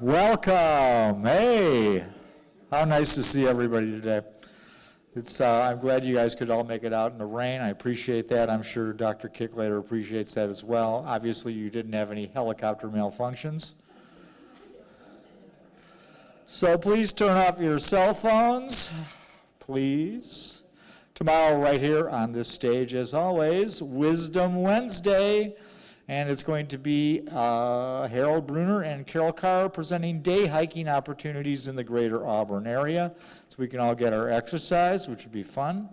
Welcome. Hey, how nice to see everybody today. I'm glad you guys could all make it out in the rain. I appreciate that. I'm sure Dr. Kicklighter appreciates that as well. Obviously, you didn't have any helicopter malfunctions. So please turn off your cell phones, please. Tomorrow, right here on this stage, as always, Wisdom Wednesday. And it's going to be Harold Bruner and Carol Carr presenting day hiking opportunities in the greater Auburn area. So we can all get our exercise, which would be fun.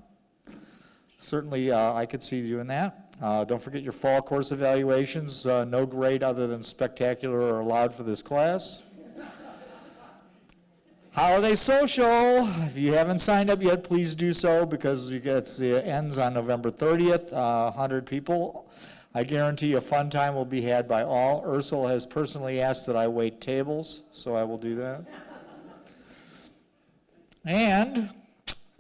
Certainly, I could see doing that. Don't forget your fall course evaluations. No grade other than spectacular are allowed for this class. Holiday social. If you haven't signed up yet, please do so because it ends on November 30th. 100 people. I guarantee a fun time will be had by all. Ursula has personally asked that I wait tables, so I will do that. And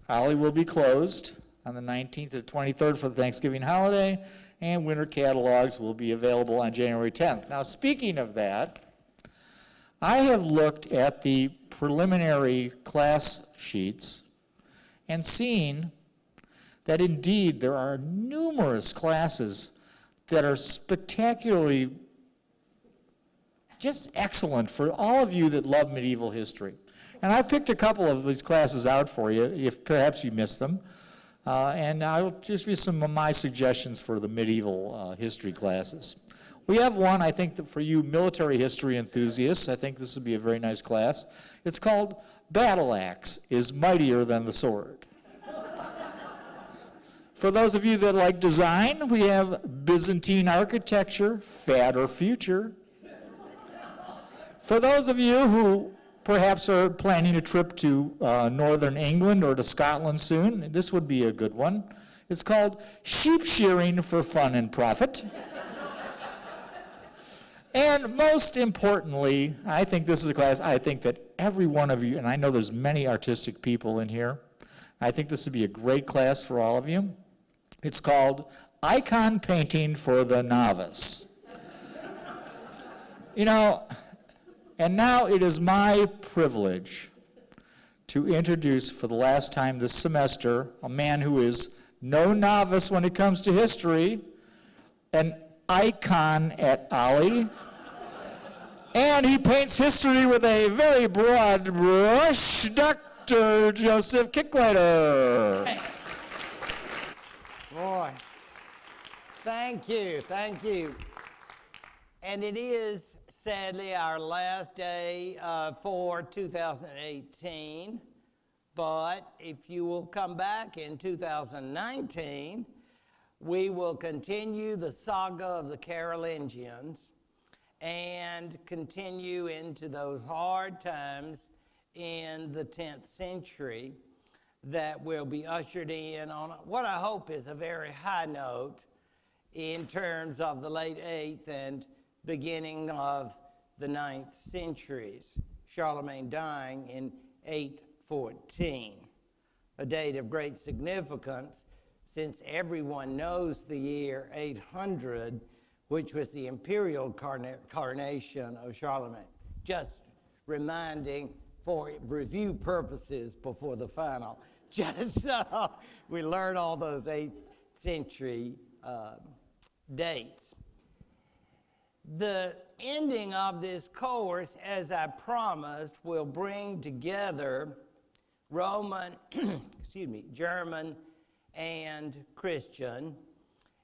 Holly will be closed on the 19th to 23rd for the Thanksgiving holiday, and winter catalogs will be available on January 10th. Now, speaking of that, I have looked at the preliminary class sheets and seen that indeed there are numerous classes that are spectacularly just excellent for all of you that love medieval history. And I picked a couple of these classes out for you, if perhaps you missed them. And I'll just give you some of my suggestions for the medieval history classes. We have one, I think, that for you military history enthusiasts. I think this would be a very nice class. It's called Battle Axe is Mightier Than the Sword. For those of you that like design, we have Byzantine architecture, fatter future. For those of you who perhaps are planning a trip to northern England or to Scotland soon, this would be a good one. It's called Sheep Shearing for Fun and Profit. And most importantly, I think this is a class I think that every one of you, and I know there's many artistic people in here, I think this would be a great class for all of you. It's called Icon Painting for the Novice. You know, and now it is my privilege to introduce for the last time this semester a man who is no novice when it comes to history, an icon at Ollie. And he paints history with a very broad brush, Dr. Joseph Kicklighter. Hey. Boy, thank you. And it is, sadly, our last day for 2018. But if you will come back in 2019, we will continue the saga of the Carolingians and continue into those hard times in the 10th century that will be ushered in on what I hope is a very high note in terms of the late 8th and beginning of the 9th centuries, Charlemagne dying in 814, a date of great significance since everyone knows the year 800, which was the imperial coronation of Charlemagne. Just reminding for review purposes before the final, just so we learn all those 8th century dates. The ending of this course, as I promised, will bring together Roman, German, and Christian,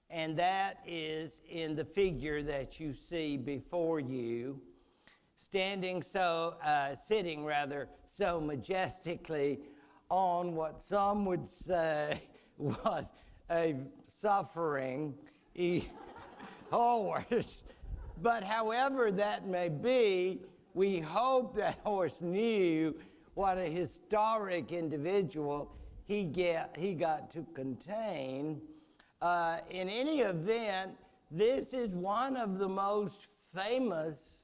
and that is in the figure that you see before you, sitting so majestically on what some would say was a suffering horse. But however that may be, we hope that horse knew what a historic individual he got to contain. In any event, this is one of the most famous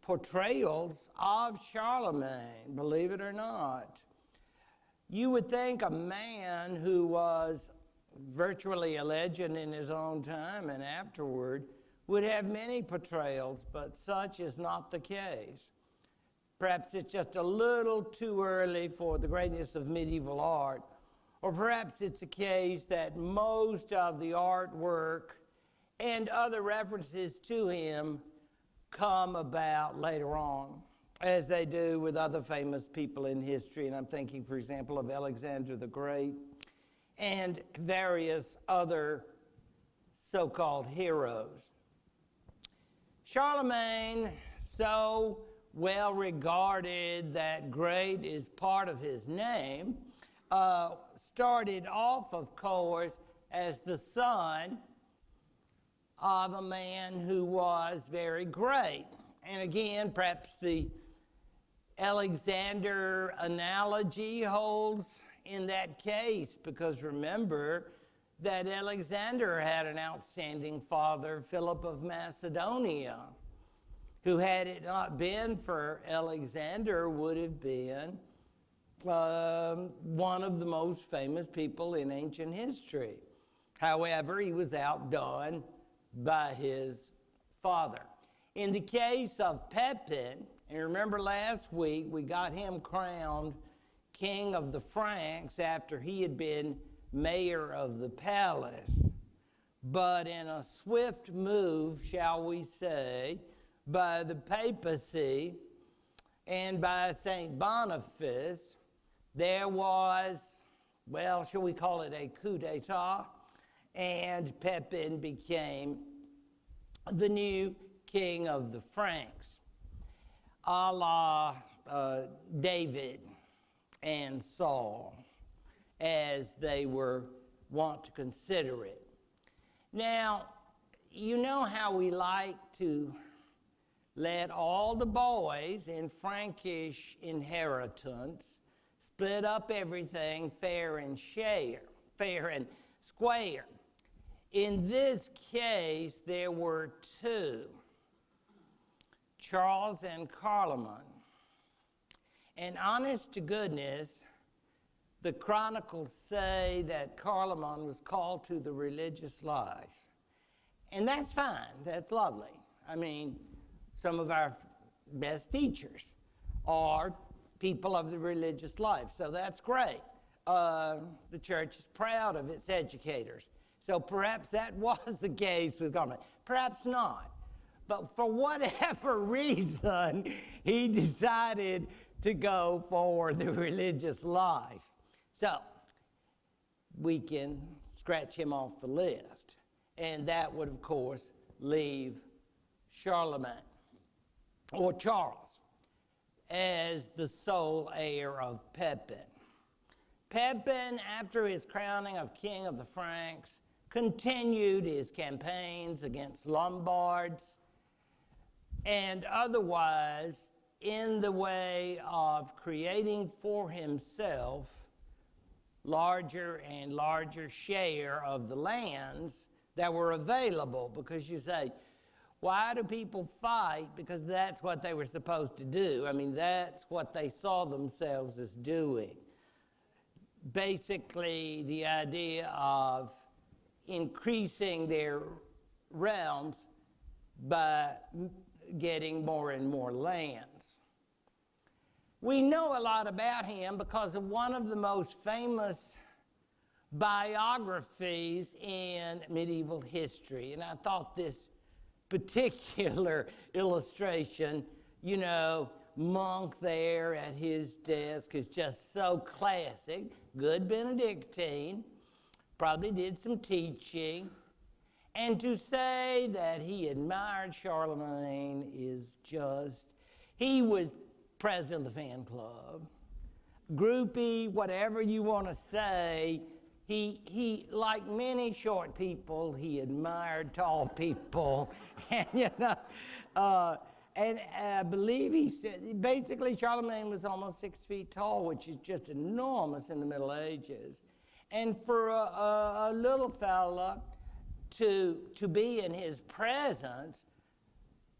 portrayals of Charlemagne, believe it or not. You would think a man who was virtually a legend in his own time and afterward would have many portrayals, but such is not the case. Perhaps it's just a little too early for the greatness of medieval art, or perhaps it's a case that most of the artwork and other references to him come about later on, as they do with other famous people in history. And I'm thinking, for example, of Alexander the Great and various other so-called heroes. Charlemagne, so well regarded that great is part of his name, started off, of course, as the son of a man who was very great. And again, perhaps the Alexander analogy holds in that case, because remember that Alexander had an outstanding father, Philip of Macedonia, who, had it not been for Alexander, would have been one of the most famous people in ancient history. However, he was outdone by his father. In the case of Pepin, and remember last week we got him crowned king of the Franks after he had been mayor of the palace. But in a swift move, shall we say, by the papacy and by St. Boniface, there was, well, shall we call it a coup d'etat? And Pepin became the new king of the Franks, a la David and Saul, as they were wont to consider it. Now, you know how we like to let all the boys in Frankish inheritance split up everything fair and square. In this case, there were two, Charles and Carloman. And honest to goodness, the chronicles say that Carloman was called to the religious life. And that's fine, that's lovely. I mean, some of our best teachers are people of the religious life, so that's great. The church is proud of its educators. So perhaps that was the case with Carloman. Perhaps not. But for whatever reason, he decided to go for the religious life. So we can scratch him off the list. And that would, of course, leave Charlemagne, or Charles, as the sole heir of Pepin. Pepin, after his crowning of king of the Franks, continued his campaigns against Lombards and otherwise in the way of creating for himself larger and larger share of the lands that were available. Because you say, why do people fight? Because that's what they were supposed to do. I mean, that's what they saw themselves as doing. Basically, the idea of increasing their realms by getting more and more lands. We know a lot about him because of one of the most famous biographies in medieval history. And I thought this particular illustration, you know, monk there at his desk, is just so classic. Good Benedictine, probably did some teaching. And to say that he admired Charlemagne is just, he was president of the fan club, groupie, whatever you want to say. He, like many short people, he admired tall people. And, you know, and I believe he said, basically Charlemagne was almost 6 feet tall, which is just enormous in the Middle Ages. And for a little fella to be in his presence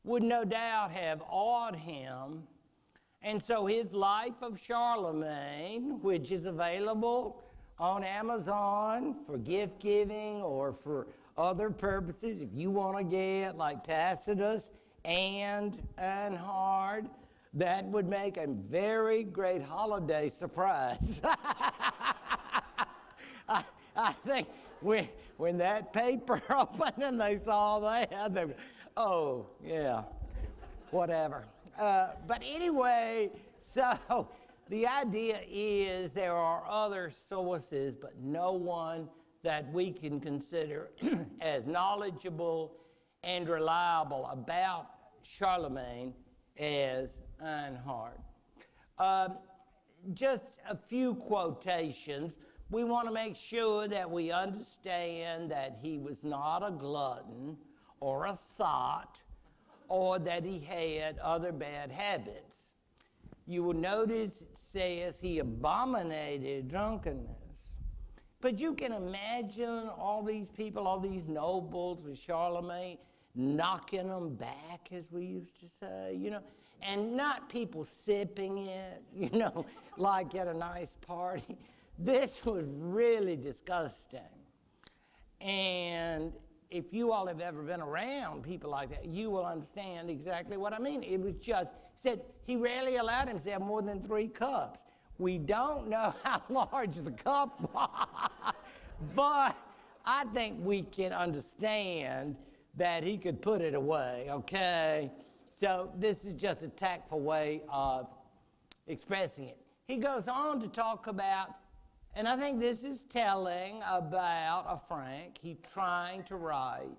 would no doubt have awed him. And so his Life of Charlemagne, which is available on Amazon for gift giving or for other purposes. If you want to get like Tacitus and Hard, that would make a very great holiday surprise. I think when that paper opened and they saw that, they, oh, yeah, whatever. But anyway, so the idea is there are other sources, but no one that we can consider as knowledgeable and reliable about Charlemagne as Einhard. Just a few quotations. We want to make sure that we understand that he was not a glutton or a sot, or that he had other bad habits. You will notice it says he abominated drunkenness. But you can imagine all these people, all these nobles with Charlemagne, knocking them back, as we used to say, you know, and not people sipping it, you know, like at a nice party. This was really disgusting. And if you all have ever been around people like that, you will understand exactly what I mean. It was just, said he rarely allowed himself more than 3 cups. We don't know how large the cup was, but I think we can understand that he could put it away, okay? So this is just a tactful way of expressing it. He goes on to talk about, and I think this is telling about a Frank. He trying to write.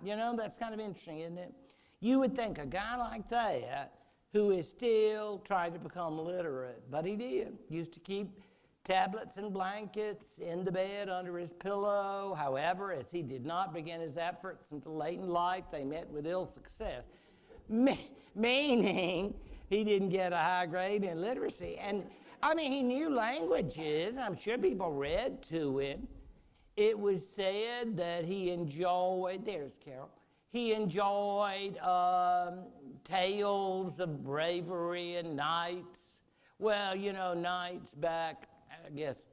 You know, that's kind of interesting, isn't it? You would think a guy like that, who is still trying to become literate, but he did. Used to keep tablets and blankets in the bed under his pillow. However, as he did not begin his efforts until late in life, they met with ill success. Meaning, he didn't get a high grade in literacy. And I mean, he knew languages. I'm sure people read to him. It was said that he enjoyed, there's Carol, he enjoyed tales of bravery and knights. Well, you know, knights back, I guess,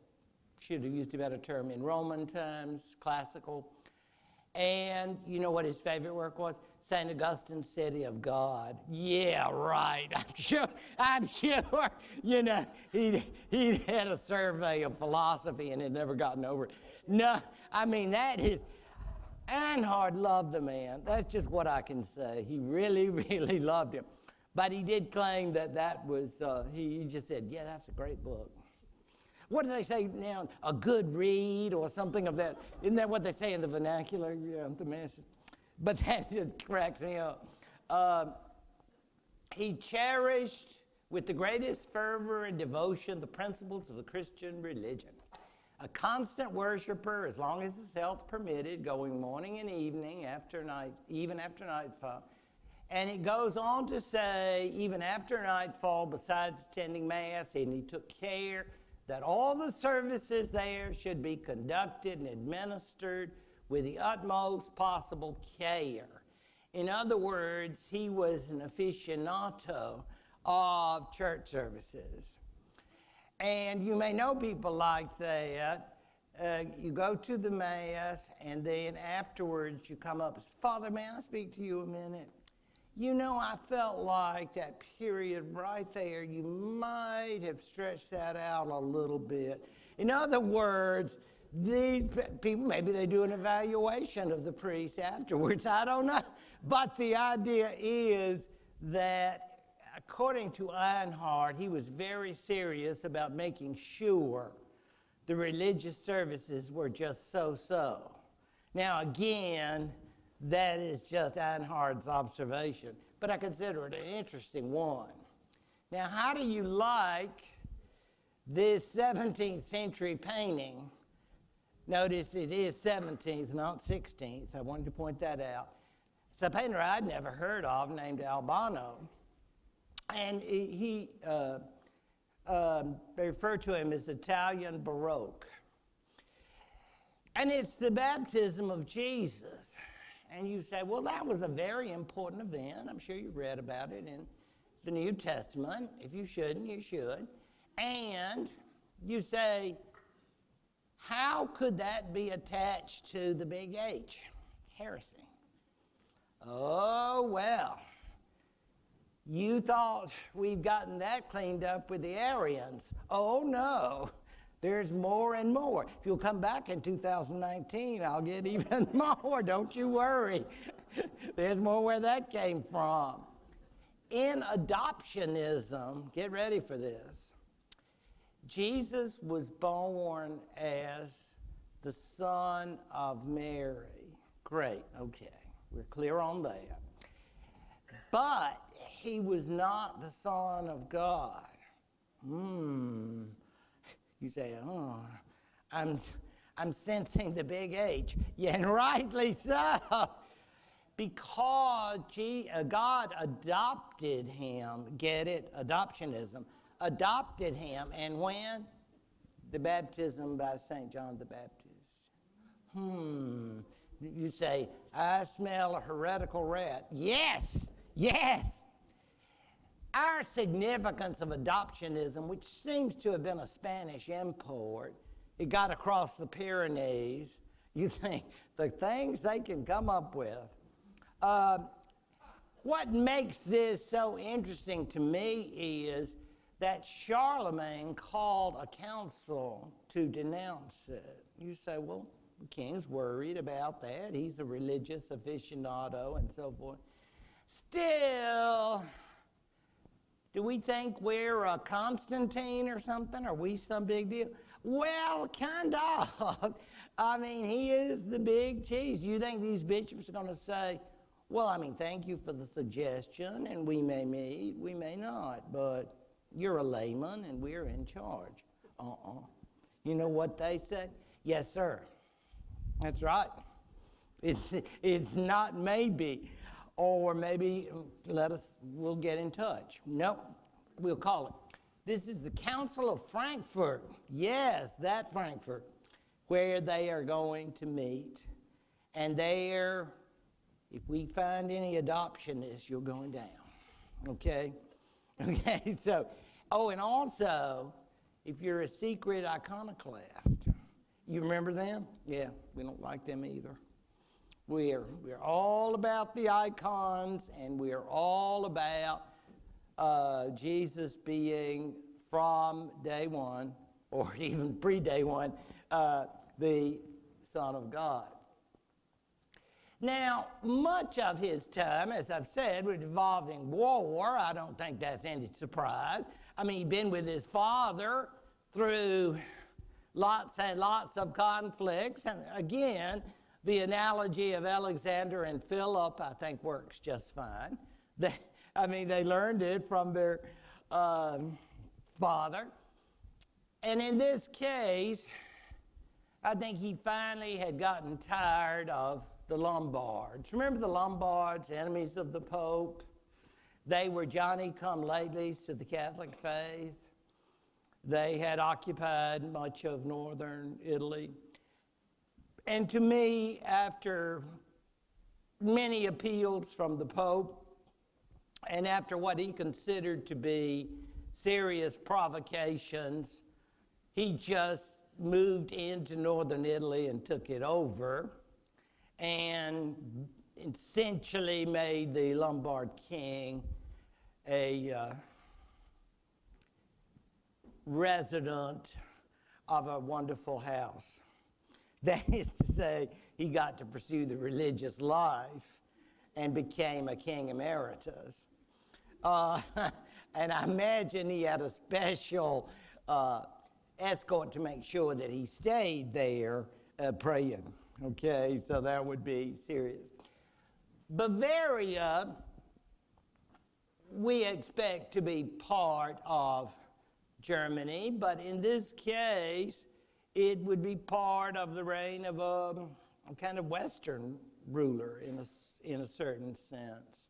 should have used a better term, in Roman times, classical. And you know what his favorite work was? St. Augustine's City of God. Yeah, right. I'm sure, you know, he'd had a survey of philosophy and had never gotten over it. No, I mean, that is, Einhard loved the man. That's just what I can say. He really, really loved him. But he did claim that that was, he just said, yeah, that's a great book. What do they say now? A good read or something of that. Isn't that what they say in the vernacular? Yeah, the message. But that just cracks me up. He cherished with the greatest fervor and devotion the principles of the Christian religion. A constant worshiper, as long as his health permitted, going morning and evening, after night, even after nightfall. And it goes on to say, even after nightfall, besides attending Mass, and he took care that all the services there should be conducted and administered with the utmost possible care. In other words, he was an aficionado of church services. And you may know people like that. You go to the Mass, and then afterwards you come up and say, Father, may I speak to you a minute? You know, I felt like that period right there, you might have stretched that out a little bit. In other words, these people, maybe they do an evaluation of the priest afterwards, I don't know. But the idea is that, according to Einhard, he was very serious about making sure the religious services were just so-so. Now, again, that is just Einhard's observation, but I consider it an interesting one. Now, how do you like this 17th century painting? Notice it is 17th, not 16th. I wanted to point that out. It's a painter I'd never heard of named Albano, and they refer to him as Italian Baroque. And it's the baptism of Jesus. And you say, well, that was a very important event. I'm sure you read about it in the New Testament. If you shouldn't, you should. And you say, How could that be attached to the big H? Heresy. Oh, well. You thought we've gotten that cleaned up with the Arians. Oh, no. There's more and more. If you'll come back in 2019, I'll get even more. Don't you worry. There's more where that came from. In adoptionism, get ready for this. Jesus was born as the son of Mary. Great, okay. We're clear on that. But he was not the Son of God. You say, oh, I'm sensing the big H. Yeah, and rightly so. Because God adopted him, get it? Adoptionism. Adopted him, and when? The baptism by St. John the Baptist. You say, I smell a heretical rat. Yes, yes. Our significance of adoptionism, which seems to have been a Spanish import, it got across the Pyrenees. You think the things they can come up with. What makes this so interesting to me is that Charlemagne called a council to denounce it. You say, well, the king's worried about that. He's a religious aficionado and so forth. Still, do we think we're a Constantine or something? Are we some big deal? Well, kind of. I mean, he is the big cheese. You think these bishops are going to say, well, I mean, thank you for the suggestion, and we may meet, we may not, but you're a layman, and we're in charge. You know what they said? Yes, sir. That's right. It's not maybe, or maybe we'll get in touch. Nope, we'll call it. This is the Council of Frankfurt. Yes, that Frankfurt, where they are going to meet. And there, if we find any adoptionists, you're going down. Okay? Okay, so, and also, if you're a secret iconoclast, you remember them? Yeah, we don't like them either. We're all about the icons, and we're all about Jesus being from day one, or even pre-day one, the Son of God. Now, much of his time, as I've said, was involved in war. I don't think that's any surprise. I mean, he'd been with his father through lots and lots of conflicts. And again, the analogy of Alexander and Philip, I think, works just fine. They learned it from their father. And in this case, I think he finally had gotten tired of the Lombards. Remember the Lombards, enemies of the Pope? They were Johnny-come-latelys to the Catholic faith. They had occupied much of northern Italy. And to me, after many appeals from the Pope, and after what he considered to be serious provocations, he just moved into northern Italy and took it over, and essentially made the Lombard king a resident of a wonderful house. That is to say, he got to pursue the religious life and became a king emeritus. And I imagine he had a special escort to make sure that he stayed there praying. Okay, so that would be serious. Bavaria, we expect to be part of Germany, but in this case, it would be part of the reign of a kind of Western ruler in a certain sense.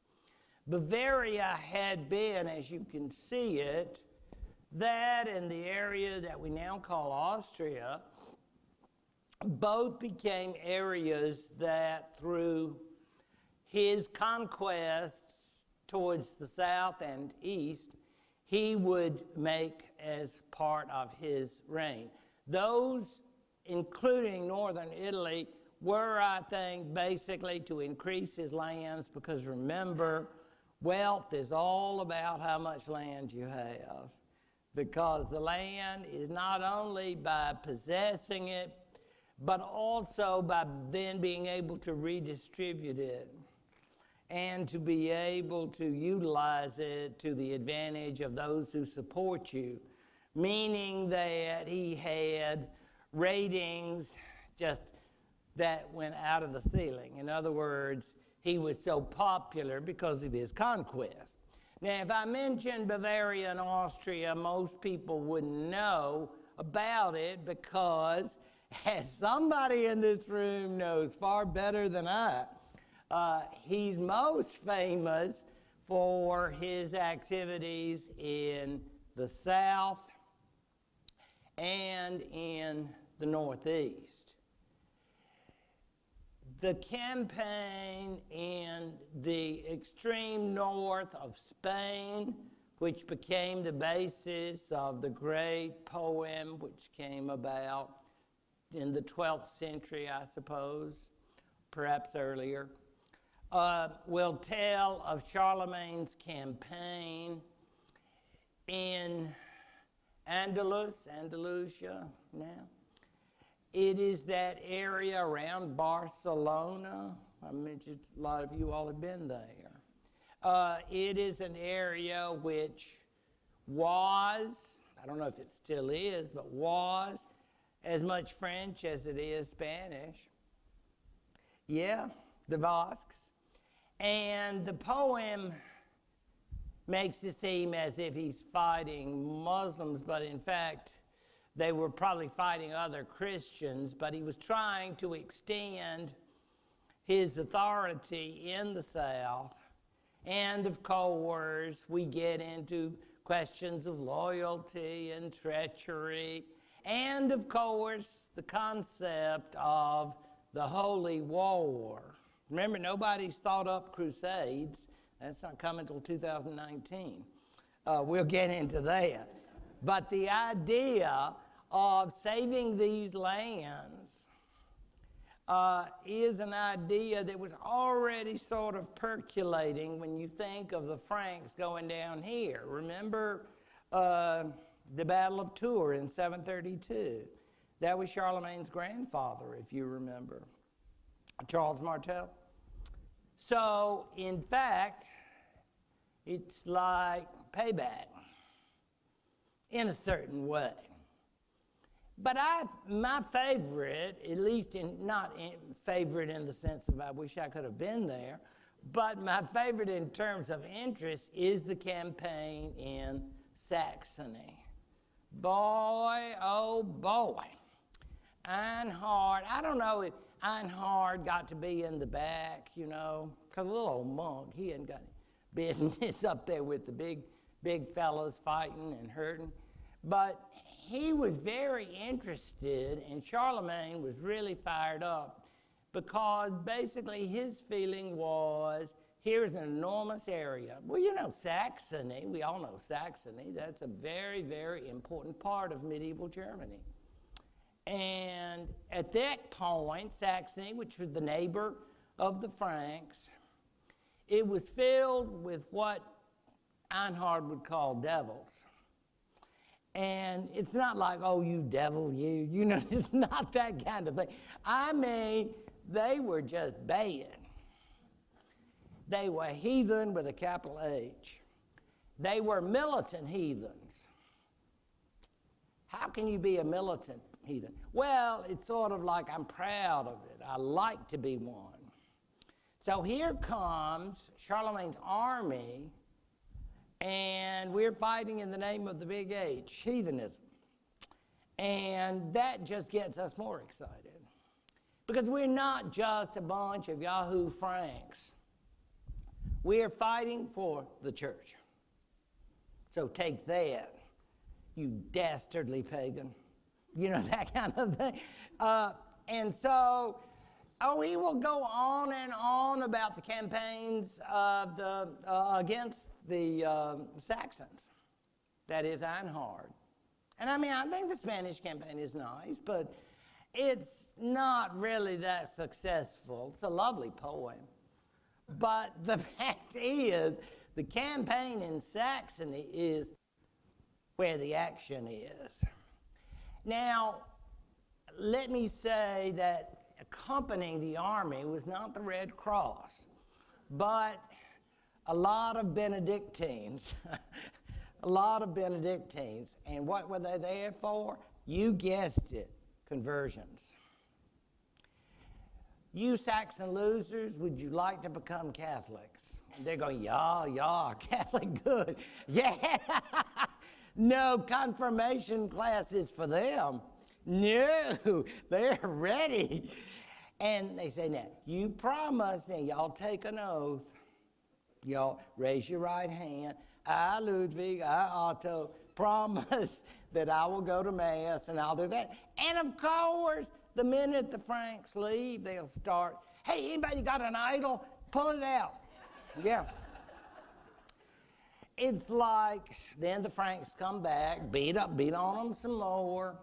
Bavaria had been, as you can see it, that and the area that we now call Austria, both became areas that through his conquests towards the south and east, he would make as part of his reign. Those including northern Italy, were, I think, basically to increase his lands, because remember, wealth is all about how much land you have. Because the land is not only by possessing it, but also by then being able to redistribute it and to be able to utilize it to the advantage of those who support you, meaning that he had ratings just that went out of the ceiling. In other words, he was so popular because of his conquest. Now, if I mentioned Bavaria and Austria, most people wouldn't know about it, because, as somebody in this room knows far better than I, he's most famous for his activities in the South and in the Northeast. The campaign in the extreme north of Spain, which became the basis of the great poem which came about in the 12th century, I suppose, perhaps earlier, will tell of Charlemagne's campaign in Andalusia now. It is that area around Barcelona. I mentioned a lot of you all have been there. It is an area which was, I don't know if it still is, but was as much French as it is Spanish. Yeah, the Basques. And the poem makes it seem as if he's fighting Muslims, but in fact, they were probably fighting other Christians, but he was trying to extend his authority in the South. And of course, we get into questions of loyalty and treachery, and of course, the concept of the Holy War. Remember, nobody's thought up crusades. That's not coming until 2019. We'll get into that. But the idea of saving these lands is an idea that was already sort of percolating when you think of the Franks going down here. Remember the Battle of Tours in 732? That was Charlemagne's grandfather, if you remember, Charles Martel. So, in fact, it's like payback in a certain way. But my favorite, at least not favorite in the sense of I wish I could have been there, but my favorite in terms of interest is the campaign in Saxony. Boy, oh boy. Einhard, I don't know if Einhard got to be in the back, you know, because a little old monk, he hadn't got any business up there with the big fellows fighting and hurting. But he was very interested, and Charlemagne was really fired up, because basically his feeling was, here's an enormous area. Well, you know, Saxony, we all know Saxony, that's a very, very important part of medieval Germany. And at that point, Saxony, which was the neighbor of the Franks, it was filled with what Einhard would call devils. And it's not like, oh, you devil, you know, it's not that kind of thing. I mean, they were just bad. They were heathen with a capital H. They were militant heathens. How can you be a militant heathen? Well, it's sort of like I'm proud of it. I like to be one. So here comes Charlemagne's army, and we're fighting in the name of the big H, heathenism. And that just gets us more excited, because we're not just a bunch of Yahoo Franks. We're fighting for the church. So take that, you dastardly pagan. You know, that kind of thing. And so, he will go on and on about the campaigns of against the Saxons. That is Einhard. And I mean, I think the Spanish campaign is nice, but It's not really that successful. It's a lovely poem. But the fact is, the campaign in Saxony is where the action is. Now, let me say that accompanying the army was not the Red Cross, but a lot of Benedictines. A lot of Benedictines. And what were they there for? You guessed it, conversions. You Saxon losers, would you like to become Catholics? And they're going, yeah, Catholic good. Yeah. No confirmation classes for them. No, they're ready. And they say, now, you promise, now y'all take an oath. Y'all raise your right hand. I, Ludwig, I, Otto, promise that I will go to Mass and I'll do that. And of course, the minute the Franks leave, they'll start, hey, anybody got an idol? Pull it out. Yeah. It's like, then the Franks come back, beat on them some more.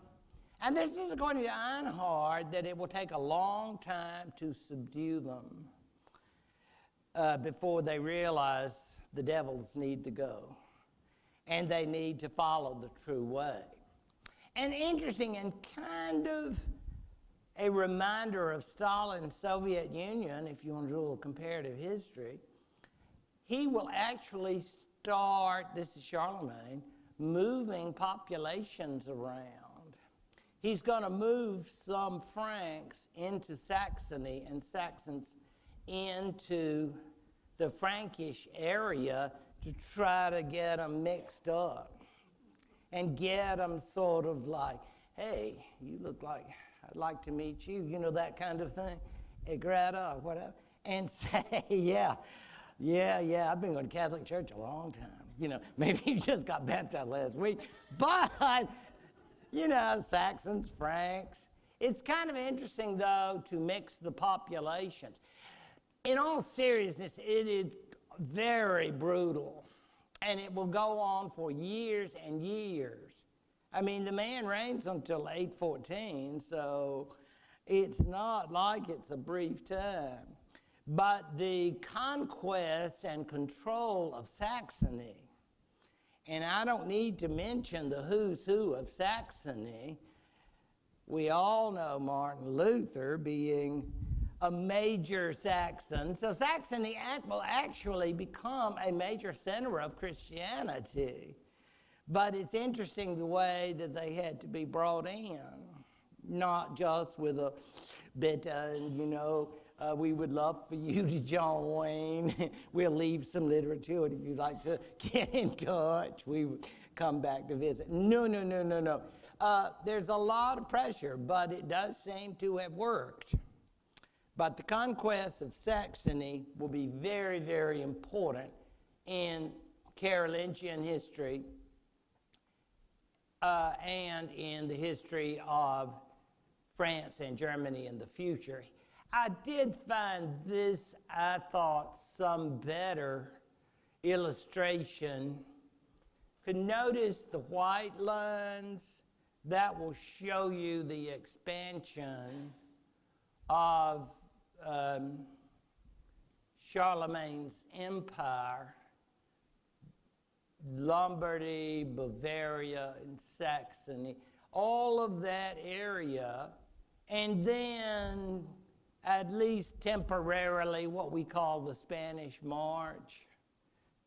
And this is according to Einhard, that it will take a long time to subdue them before they realize the devils need to go. And they need to follow the true way. And interesting and kind of a reminder of Stalin's Soviet Union, if you want to do a little comparative history, he will actually start, this is Charlemagne, moving populations around. He's going to move some Franks into Saxony and Saxons into the Frankish area to try to get them mixed up and get them sort of like, hey, you look like, I'd like to meet you, you know, that kind of thing, Greta, or whatever, and say, yeah, I've been going to Catholic church a long time. You know, maybe you just got baptized last week, but, you know, Saxons, Franks. It's kind of interesting, though, to mix the populations. In all seriousness, it is very brutal, and it will go on for years and years. I mean, the man reigns until 814, so it's not like it's a brief time. But the conquest and control of Saxony, and I don't need to mention the who's who of Saxony. We all know Martin Luther being a major Saxon. So Saxony will actually become a major center of Christianity. But it's interesting the way that they had to be brought in, not just with a bit, you know, we would love for you to join. We'll leave some literature if you'd like to get in touch. We would come back to visit. No. There's a lot of pressure, but it does seem to have worked. But the conquest of Saxony will be very, very important in Carolingian history and in the history of France and Germany in the future. I did find this, I thought, some better illustration. Could notice the white lines. That will show you the expansion of Charlemagne's empire, Lombardy, Bavaria, and Saxony, all of that area, and then at least temporarily what we call the Spanish March,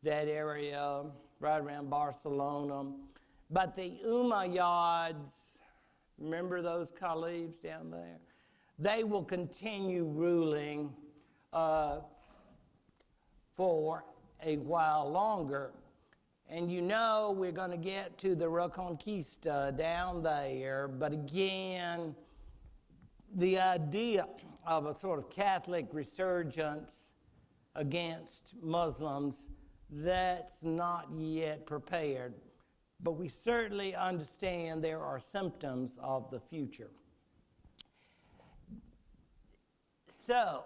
that area right around Barcelona. But the Umayyads, remember those caliphs down there? They will continue ruling for a while longer. And you know we're going to get to the Reconquista down there, but again, the idea of a sort of Catholic resurgence against Muslims, that's not yet prepared. But we certainly understand there are symptoms of the future. So,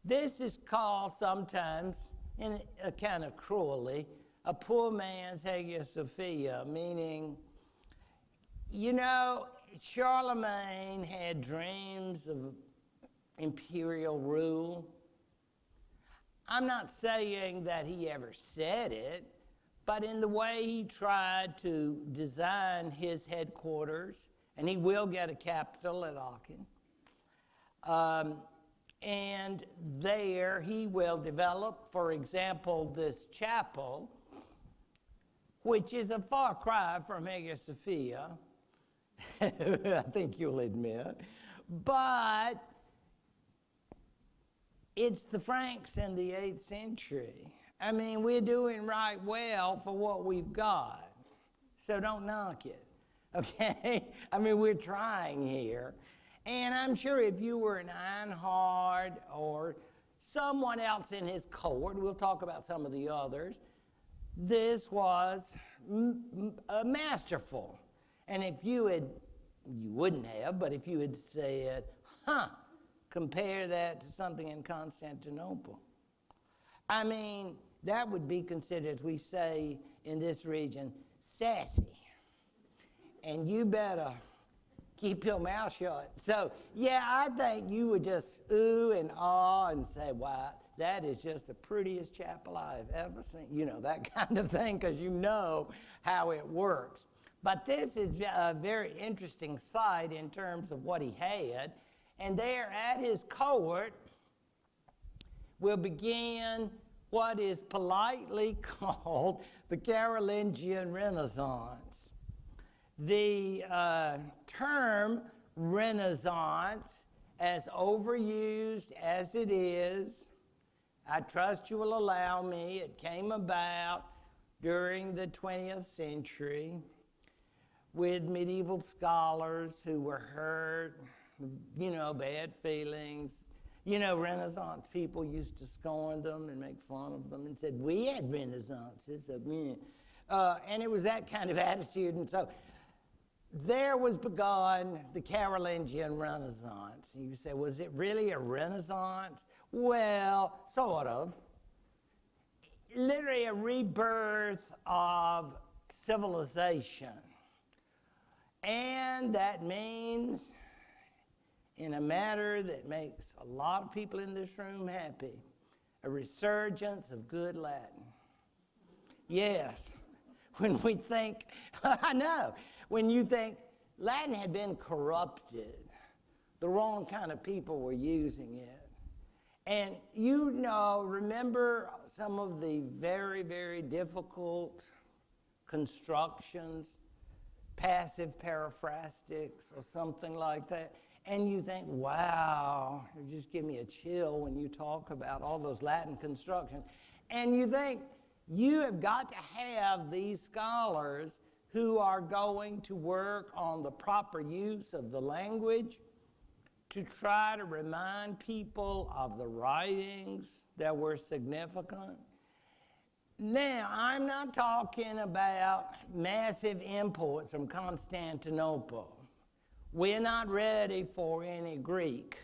this is called sometimes, in a kind of cruelly, a poor man's Hagia Sophia, meaning, you know, Charlemagne had dreams of imperial rule. I'm not saying that he ever said it, but in the way he tried to design his headquarters, and he will get a capital at Aachen, and there he will develop, for example, this chapel, which is a far cry from Hagia Sophia, I think you'll admit, but it's the Franks in the 8th century. I mean, we're doing right well for what we've got, so don't knock it, okay? I mean, we're trying here. And I'm sure if you were an Einhard or someone else in his court, we'll talk about some of the others, this was masterful. And if you wouldn't have, but if you had said, compare that to something in Constantinople. I mean, that would be considered, as we say in this region, sassy. And you better keep your mouth shut. So, yeah, I think you would just ooh and ah and say, wow, that is just the prettiest chapel I've ever seen. You know, that kind of thing, because you know how it works. But this is a very interesting site in terms of what he had. And there at his court will begin what is politely called the Carolingian Renaissance. The term Renaissance, as overused as it is, I trust you will allow me, it came about during the 20th century with medieval scholars who were hurt, you know, bad feelings. You know, Renaissance people used to scorn them and make fun of them and said, we had Renaissances. And it was that kind of attitude. And so there was begun the Carolingian Renaissance. And you say, was it really a Renaissance? Well, sort of. Literally a rebirth of civilization. And that means, in a matter that makes a lot of people in this room happy, a resurgence of good Latin. Yes, when we think, I know, when you think Latin had been corrupted, the wrong kind of people were using it. And you know, remember some of the very, very difficult constructions, passive paraphrastics or something like that. And you think, wow, it just give me a chill when you talk about all those Latin constructions. And you think, you have got to have these scholars who are going to work on the proper use of the language to try to remind people of the writings that were significant. Now, I'm not talking about massive imports from Constantinople. We're not ready for any Greek.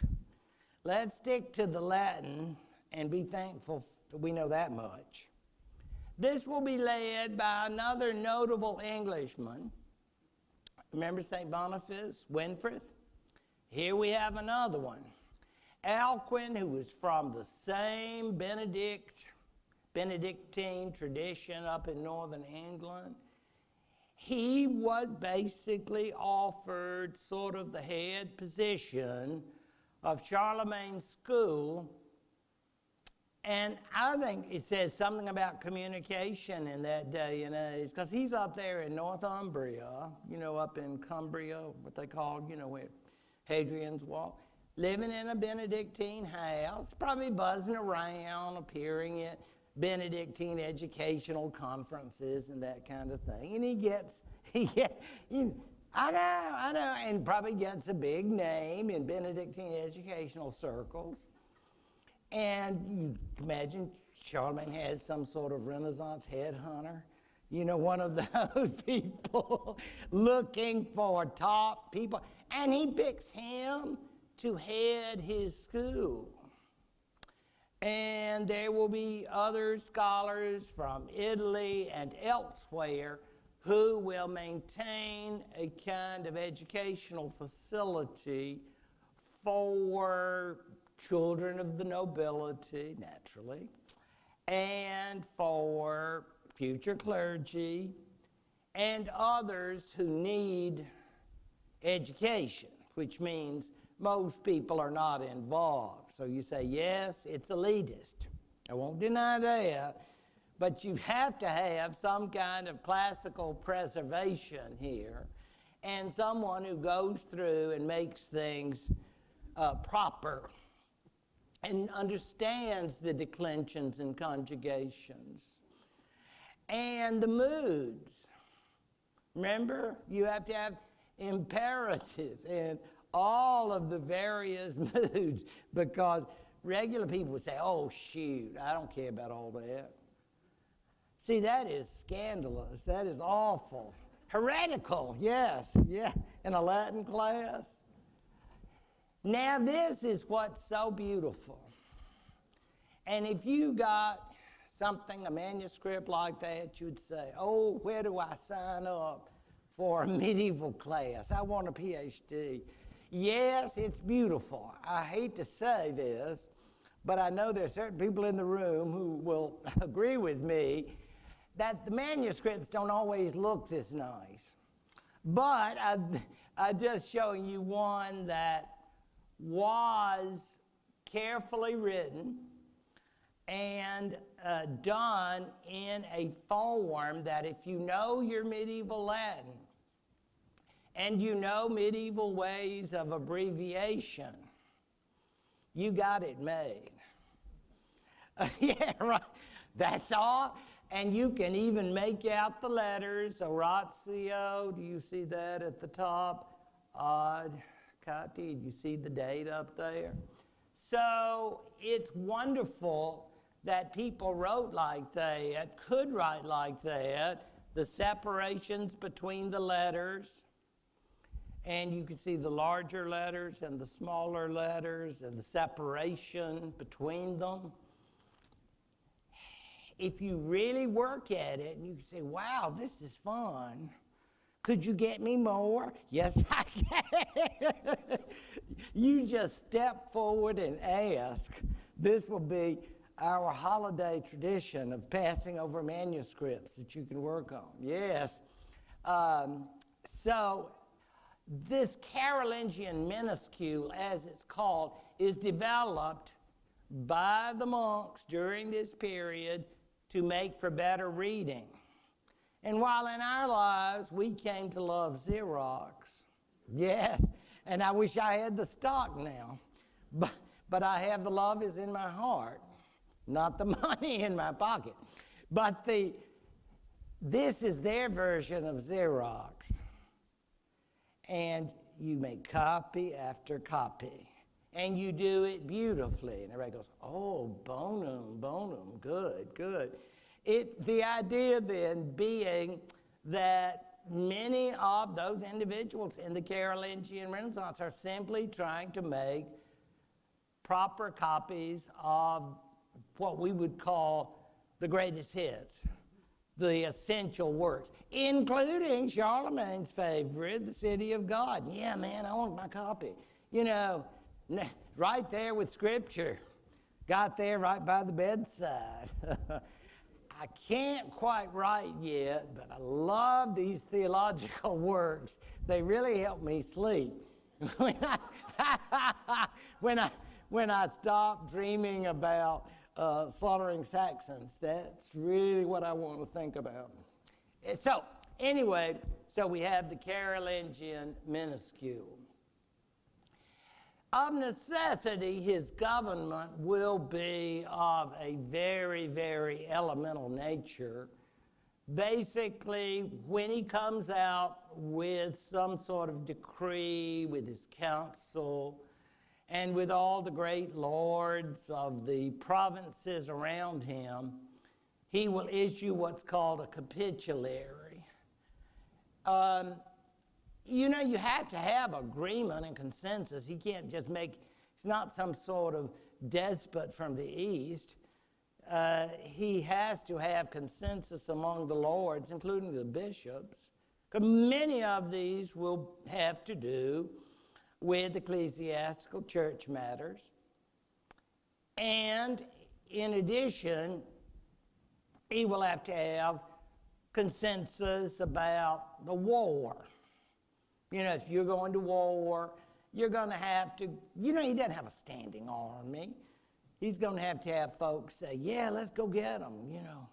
Let's stick to the Latin and be thankful that we know that much. This will be led by another notable Englishman. Remember St. Boniface, Winfrith? Here we have another one. Alcuin, who was from the same Benedictine tradition up in northern England. He was basically offered sort of the head position of Charlemagne's school. And I think it says something about communication in that day and age, because he's up there in Northumbria, you know, up in Cumbria, what they call, you know, where Hadrian's Wall, living in a Benedictine house, probably buzzing around, appearing at Benedictine educational conferences and that kind of thing. And I know, and probably gets a big name in Benedictine educational circles. And you imagine Charlemagne has some sort of Renaissance headhunter, you know, one of those people looking for top people. And he picks him to head his school. And there will be other scholars from Italy and elsewhere who will maintain a kind of educational facility for children of the nobility, naturally, and for future clergy and others who need education, which means most people are not involved. So you say, yes, it's elitist. I won't deny that. But you have to have some kind of classical preservation here and someone who goes through and makes things proper and understands the declensions and conjugations and the moods. Remember, you have to have imperative and all of the various moods, because regular people would say, oh, shoot, I don't care about all that. See, that is scandalous. That is awful. Heretical, yes, yeah, in a Latin class. Now, this is what's so beautiful. And if you got something, a manuscript like that, you'd say, oh, where do I sign up for a medieval class? I want a PhD. Yes, it's beautiful. I hate to say this, but I know there are certain people in the room who will agree with me that the manuscripts don't always look this nice. But I'm just showing you one that was carefully written and done in a form that if you know your medieval Latin and you know medieval ways of abbreviation, you got it made. Yeah, right. That's all. And you can even make out the letters, Oratio, do you see that at the top? Ad Cati, do you see the date up there? So it's wonderful that people wrote like that, could write like that, the separations between the letters, and you can see the larger letters and the smaller letters and the separation between them. If you really work at it and you can say, wow, this is fun, could you get me more? Yes, I can. You just step forward and ask. This will be our holiday tradition of passing over manuscripts that you can work on. Yes. So this Carolingian minuscule, as it's called, is developed by the monks during this period to make for better reading. And while in our lives we came to love Xerox, yes, and I wish I had the stock now, but I have the love is in my heart, not the money in my pocket. But this is their version of Xerox. And you make copy after copy. And you do it beautifully. And everybody goes, oh, bonum, good, good. The idea then being that many of those individuals in the Carolingian Renaissance are simply trying to make proper copies of what we would call the greatest hits, the essential works, including Charlemagne's favorite, the City of God. Yeah, man, I want my copy. You know, right there with Scripture. Got there right by the bedside. I can't quite write yet, but I love these theological works. They really help me sleep. When I stop dreaming about slaughtering Saxons, that's really what I want to think about. So anyway, so we have the Carolingian minuscule. Of necessity, his government will be of a very, very elemental nature. Basically, when he comes out with some sort of decree, with his council, and with all the great lords of the provinces around him, he will issue what's called a capitulary. You know, you have to have agreement and consensus. He can't just make, he's not some sort of despot from the East. he has to have consensus among the lords, including the bishops, because many of these will have to do with ecclesiastical church matters. And in addition, he will have to have consensus about the war. You know, if you're going to war, you're going to have to, you know, he doesn't have a standing army. He's going to have folks say, yeah, let's go get them, you know.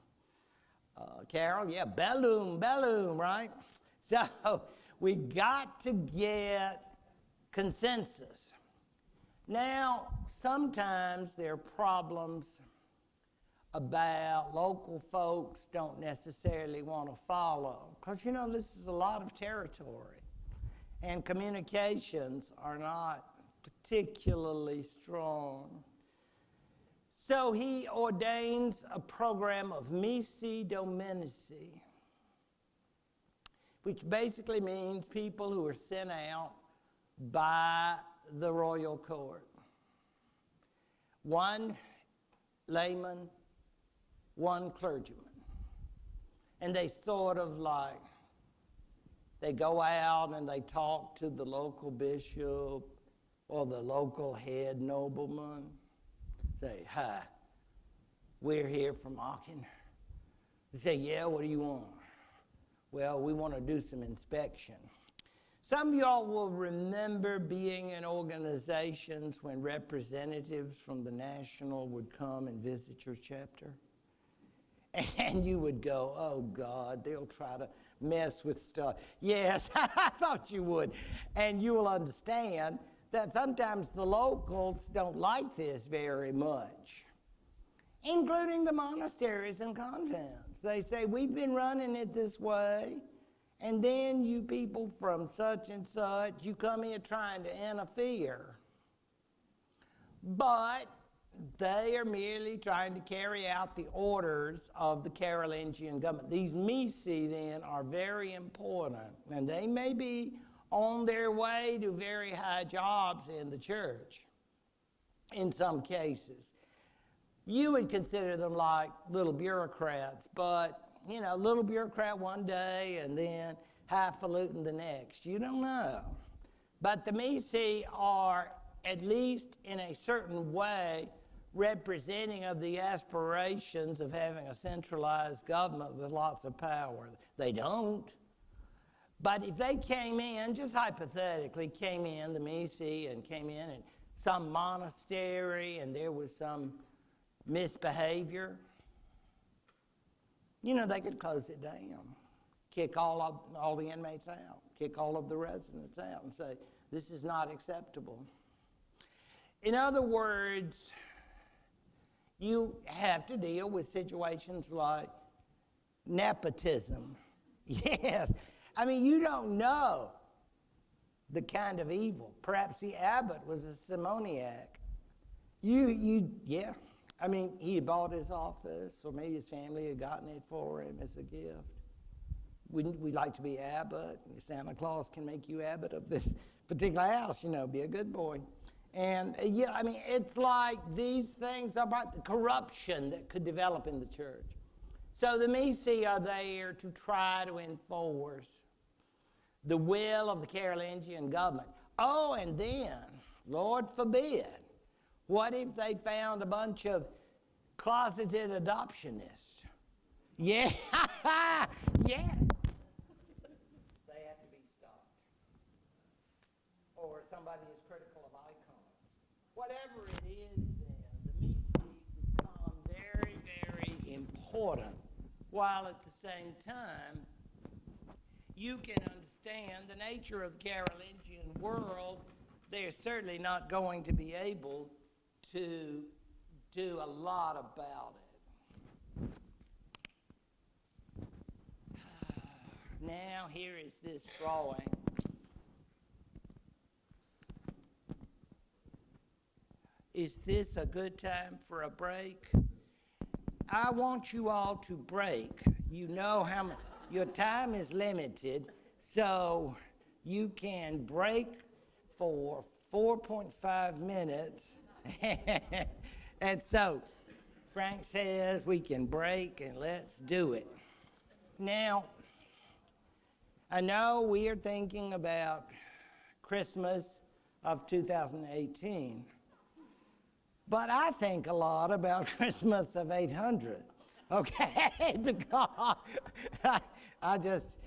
Carol, yeah, Bellum, right? So we got to get consensus. Now, sometimes there are problems about local folks don't necessarily want to follow, because, you know, this is a lot of territory, and communications are not particularly strong. So he ordains a program of missi dominici, which basically means people who are sent out by the royal court. One layman, one clergyman. And they sort of like, they go out and they talk to the local bishop or the local head nobleman. Say, hi, we're here from Aachen. They say, yeah, what do you want? Well, we want to do some inspection. Some of y'all will remember being in organizations when representatives from the national would come and visit your chapter. And you would go, oh, God, they'll try to mess with stuff. Yes, I thought you would. And you will understand that sometimes the locals don't like this very much, including the monasteries and convents. They say, we've been running it this way, and then you people from such and such, you come here trying to interfere. But they are merely trying to carry out the orders of the Carolingian government. These missi, then, are very important, and they may be on their way to very high jobs in the church in some cases. You would consider them like little bureaucrats, but, you know, little bureaucrat one day and then highfalutin the next. You don't know. But the missi are, at least in a certain way, representing of the aspirations of having a centralized government with lots of power. They don't. But if they came in, just hypothetically came in, the missi, and came in some monastery and there was some misbehavior, you know, they could close it down, kick all the inmates out, kick all of the residents out and say, this is not acceptable. In other words, you have to deal with situations like nepotism. Yes. I mean, you don't know the kind of evil. Perhaps the abbot was a simoniac. Yeah. I mean, he had bought his office, or maybe his family had gotten it for him as a gift. We'd like to be abbot. Santa Claus can make you abbot of this particular house, you know, be a good boy. And, yeah, I mean, it's like these things are about the corruption that could develop in the church. So the missi are there to try to enforce the will of the Carolingian government. Oh, and then, Lord forbid, what if they found a bunch of closeted adoptionists? Yeah, yeah. They have to be stopped. Or somebody is critical of icons. Whatever it is, then, the missi become very, very important, while at the same time, you can understand the nature of the Carolingian world. They're certainly not going to be able to do a lot about it. Now here is this drawing. Is this a good time for a break? I want you all to break. You know how much, your time is limited, so you can break for 4.5 minutes. And so, Frank says we can break, and let's do it. Now, I know we are thinking about Christmas of 2018, but I think a lot about Christmas of 800, okay? Because I just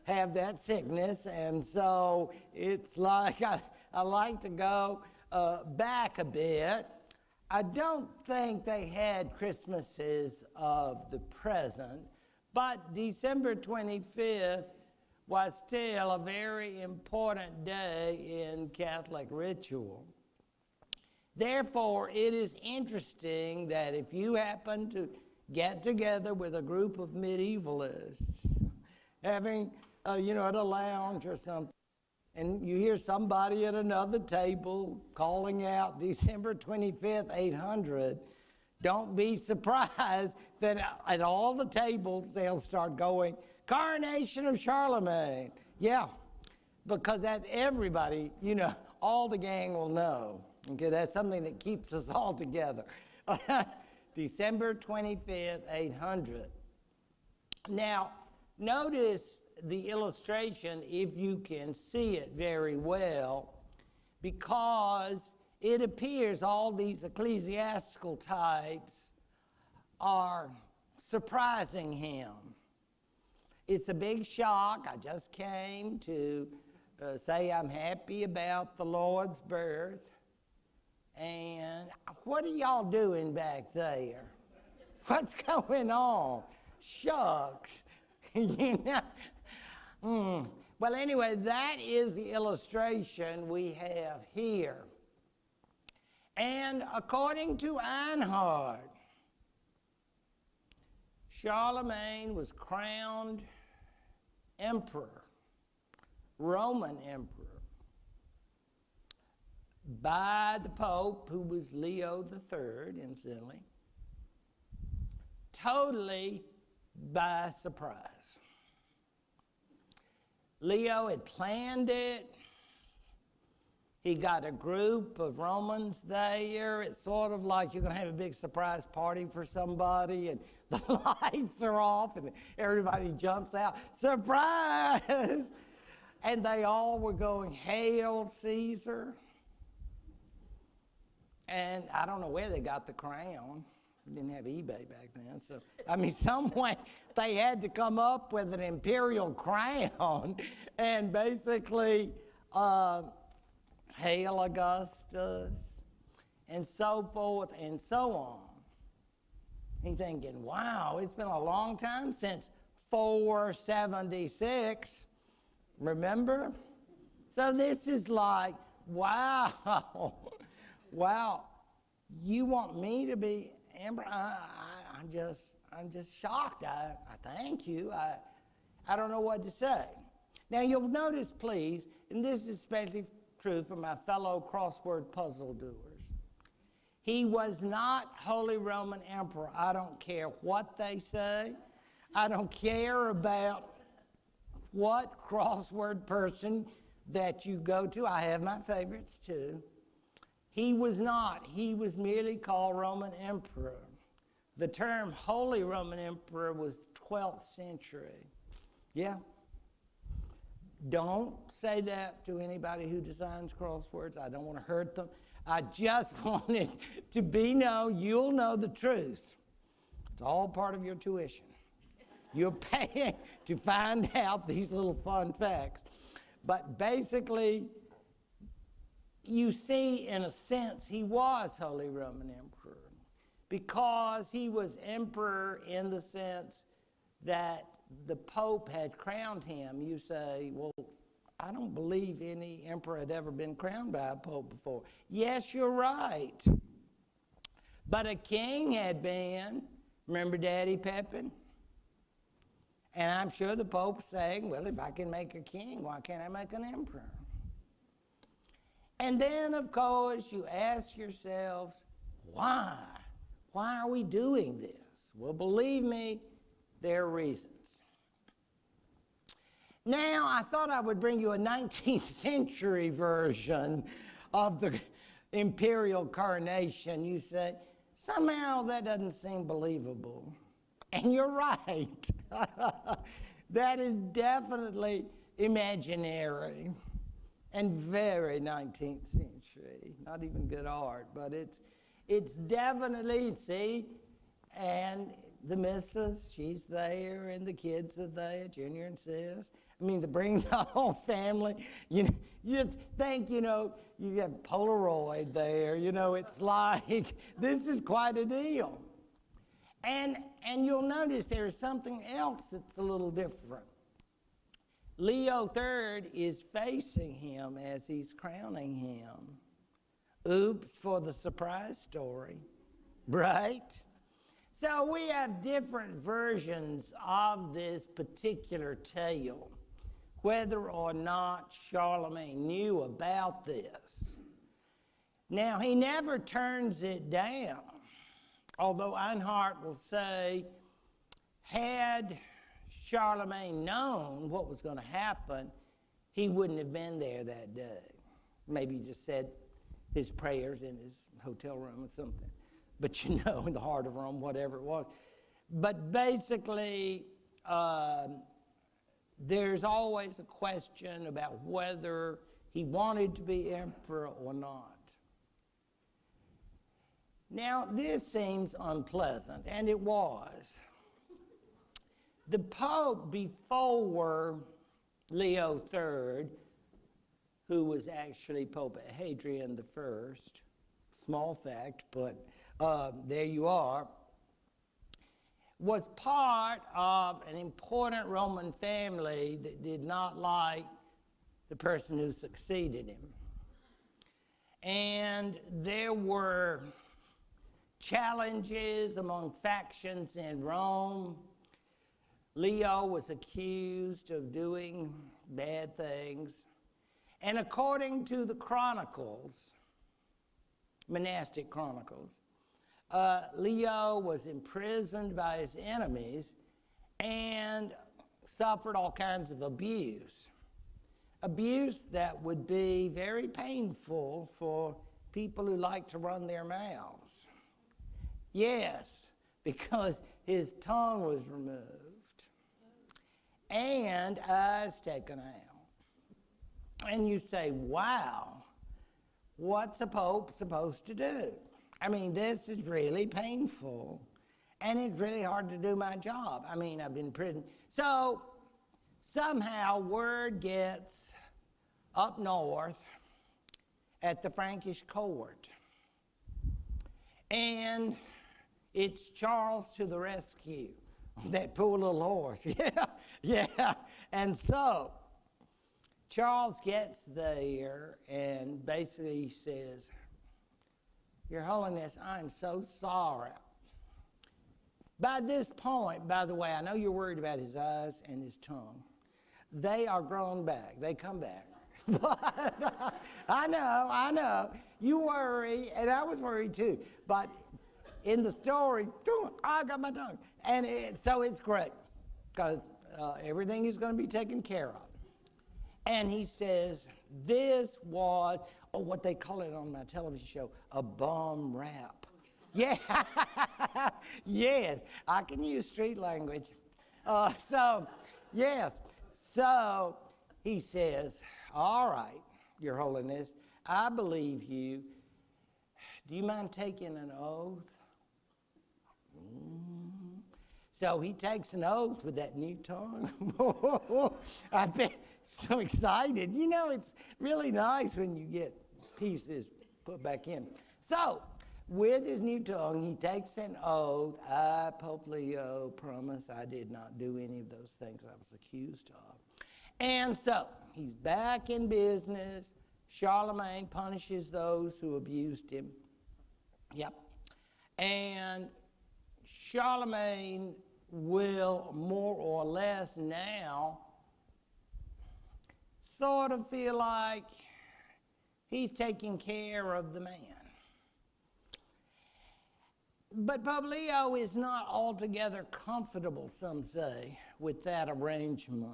have that sickness, and so it's like I like to go back a bit. I don't think they had Christmases of the present, but December 25th was still a very important day in Catholic ritual. Therefore, it is interesting that if you happen to get together with a group of medievalists, having, at a lounge or something, and you hear somebody at another table calling out December 25th, 800, don't be surprised that at all the tables they'll start going, Coronation of Charlemagne. Yeah, because that everybody, all the gang will know. Okay, that's something that keeps us all together. December 25th, 800. Now, notice the illustration, if you can see it very well, because it appears all these ecclesiastical types are surprising him. It's a big shock. I just came to say I'm happy about the Lord's birth. And what are y'all doing back there? What's going on? Shucks. Well, anyway, that is the illustration we have here. And according to Einhard, Charlemagne was crowned emperor, Roman emperor, by the Pope, who was Leo III, incidentally, totally by surprise. Leo had planned it. He got a group of Romans there. It's sort of like you're going to have a big surprise party for somebody, and the lights are off, and everybody jumps out. Surprise! And they all were going, Hail Caesar. And I don't know where they got the crown. We didn't have eBay back then. So, some way they had to come up with an imperial crown and basically, Hail Augustus, and so forth and so on. He's thinking, wow, it's been a long time since 476. Remember? So this is like, wow. Wow, you want me to be emperor? I'm just shocked. I thank you. I don't know what to say. Now you'll notice, please, and this is especially true for my fellow crossword puzzle doers. He was not Holy Roman Emperor. I don't care what they say. I don't care about what crossword person that you go to. I have my favorites too. He was not. He was merely called Roman Emperor. The term Holy Roman Emperor was 12th century. Yeah. Don't say that to anybody who designs crosswords. I don't want to hurt them. I just want it to be known. You'll know the truth. It's all part of your tuition. You're paying to find out these little fun facts. But basically, you see, in a sense, he was Holy Roman Emperor because he was emperor in the sense that the Pope had crowned him. You say, well, I don't believe any emperor had ever been crowned by a Pope before. Yes, you're right. But a king had been. Remember Daddy Pepin? And I'm sure the Pope's saying, well, if I can make a king, why can't I make an emperor? And then, of course, you ask yourselves, why? Why are we doing this? Well, believe me, there are reasons. Now, I thought I would bring you a 19th century version of the imperial coronation. You say, Somehow that doesn't seem believable. And you're right. That is definitely imaginary and very 19th century. Not even good art, but it's definitely, see, and the missus, she's there, and the kids are there, Junior and Sis. I mean, to bring the whole family, you just think, you have Polaroid there, it's like, this is quite a deal. And you'll notice there's something else that's a little different. Leo III is facing him as he's crowning him. Oops, for the surprise story, right? So we have different versions of this particular tale, whether or not Charlemagne knew about this. Now, he never turns it down, although Einhard will say, had Charlemagne known what was going to happen, he wouldn't have been there that day. Maybe he just said his prayers in his hotel room or something. But in the heart of Rome, whatever it was. But basically, there's always a question about whether he wanted to be emperor or not. Now, this seems unpleasant, and it was. The Pope before Leo III, who was actually Pope Hadrian I, small fact, but there you are, was part of an important Roman family that did not like the person who succeeded him. And there were challenges among factions in Rome. Leo was accused of doing bad things. And according to the chronicles, monastic chronicles, Leo was imprisoned by his enemies and suffered all kinds of abuse. Abuse that would be very painful for people who like to run their mouths. Yes, because his tongue was removed and eyes taken out. And you say, wow, what's a pope supposed to do? I mean, this is really painful, and it's really hard to do my job. I mean, I've been in prison. So somehow word gets up north at the Frankish court, and it's Charles to the rescue. That poor little horse. Yeah. And so Charles gets there and basically says, Your Holiness, I'm so sorry. By this point, by the way, I know you're worried about his eyes and his tongue. They are grown back. They come back. But I know. You worry, and I was worried too. But in the story, I got my tongue. And so it's great, because everything is going to be taken care of. And he says, this was, what they call it on my television show, a bum rap. Yeah, yes, I can use street language. Yes, so he says, all right, Your Holiness, I believe you. Do you mind taking an oath? So he takes an oath with that new tongue. I've been so excited. It's really nice when you get pieces put back in. So, with his new tongue, he takes an oath. I, Pope Leo, promise I did not do any of those things I was accused of. And so, he's back in business. Charlemagne punishes those who abused him. Yep. And Charlemagne will more or less now sort of feel like he's taking care of the man. But Pope Leo is not altogether comfortable, some say, with that arrangement.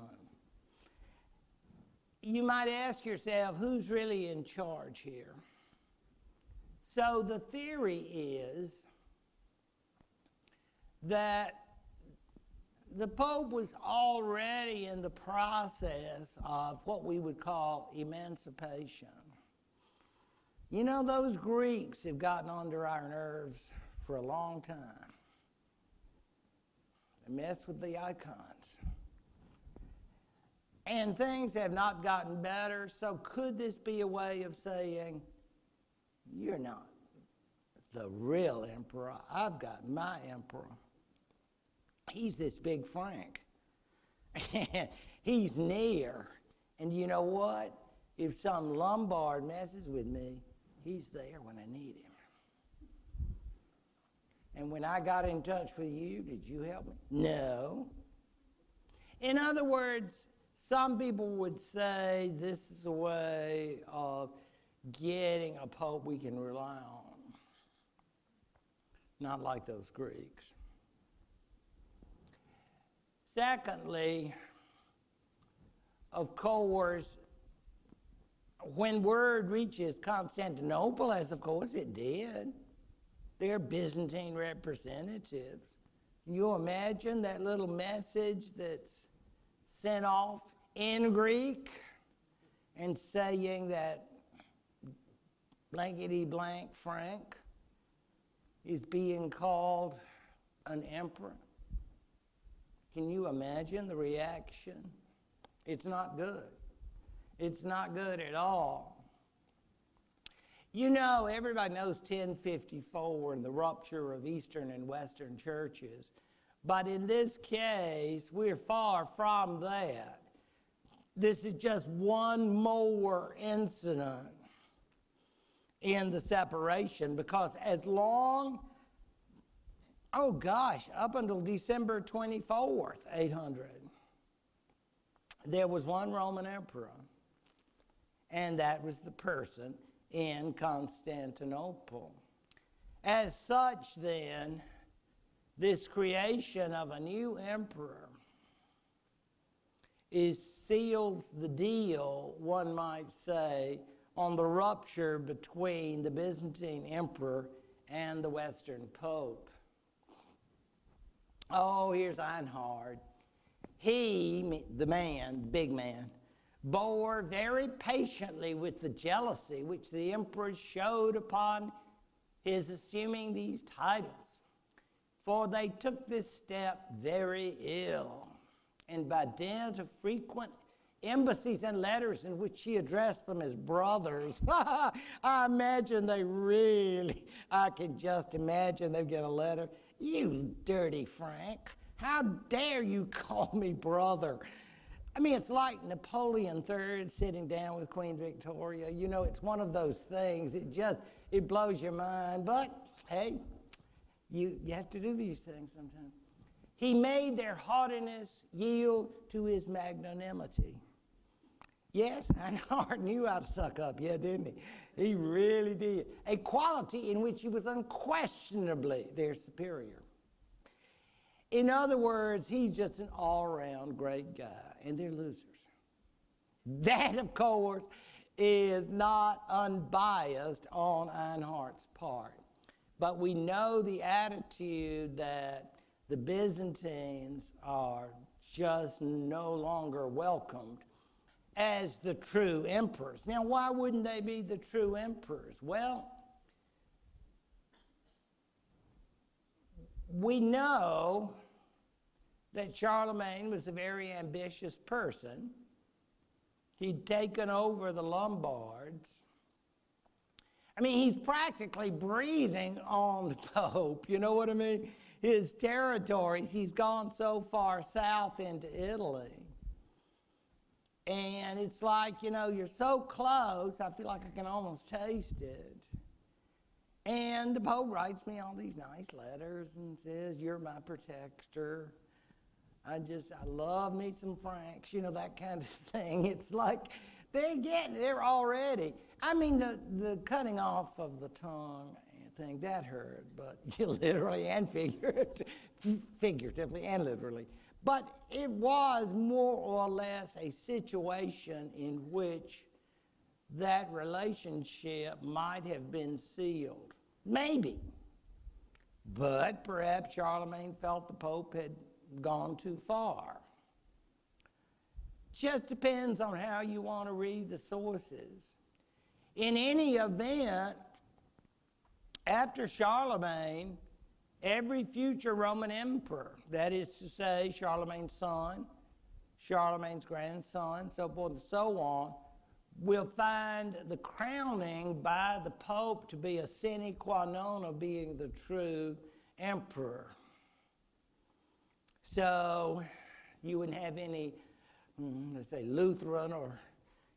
You might ask yourself, who's really in charge here? So the theory is that the Pope was already in the process of what we would call emancipation. You know, those Greeks have gotten under our nerves for a long time. They mess with the icons. And things have not gotten better, so could this be a way of saying, you're not the real emperor, I've got my emperor. He's this big Frank. He's near. And you know what? If some Lombard messes with me, he's there when I need him. And when I got in touch with you, did you help me? No. In other words, some people would say this is a way of getting a pope we can rely on. Not like those Greeks. Secondly, of course, when word reaches Constantinople, as of course it did, they're Byzantine representatives. Can you imagine that little message that's sent off in Greek and saying that blankety blank Frank is being called an emperor? Can you imagine the reaction? It's not good. It's not good at all. You know, everybody knows 1054 and the rupture of Eastern and Western churches. But in this case, we're far from that. This is just one more incident in the separation, because as long, oh gosh, up until December 24th, 800, there was one Roman emperor, and that was the person in Constantinople. As such, then, this creation of a new emperor seals the deal, one might say, on the rupture between the Byzantine emperor and the Western Pope. Oh, here's Einhard. He, the man, big man, bore very patiently with the jealousy which the emperor showed upon his assuming these titles. For they took this step very ill, and by dint of frequent embassies and letters in which he addressed them as brothers, I imagine they really, I can just imagine they'd get a letter. You dirty Frank, how dare you call me brother? I mean, it's like Napoleon III sitting down with Queen Victoria. You know, it's one of those things, it blows your mind. But, hey, you have to do these things sometimes. He made their haughtiness yield to his magnanimity. Yes, Einhard knew how to suck up, yeah, didn't he? He really did. A quality in which he was unquestionably their superior. In other words, he's just an all-around great guy, and they're losers. That, of course, is not unbiased on Einhard's part. But we know the attitude that the Byzantines are just no longer welcomed as the true emperors. Now, why wouldn't they be the true emperors? Well, we know that Charlemagne was a very ambitious person. He'd taken over the Lombards. I mean, he's practically breathing on the Pope, you know what I mean? His territories, he's gone so far south into Italy. And it's like, you know, you're so close, I feel like I can almost taste it. And the Pope writes me all these nice letters and says, you're my protector. I love me some Franks, you know, that kind of thing. It's like they're already, I mean, the cutting off of the tongue thing, that hurt, but literally and figuratively and literally. But it was more or less a situation in which that relationship might have been sealed. Maybe. But perhaps Charlemagne felt the Pope had gone too far. Just depends on how you want to read the sources. In any event, after Charlemagne, every future Roman emperor, that is to say, Charlemagne's son, Charlemagne's grandson, so forth and so on, will find the crowning by the Pope to be a sine qua non of being the true emperor. So you wouldn't have any, let's say, Lutheran or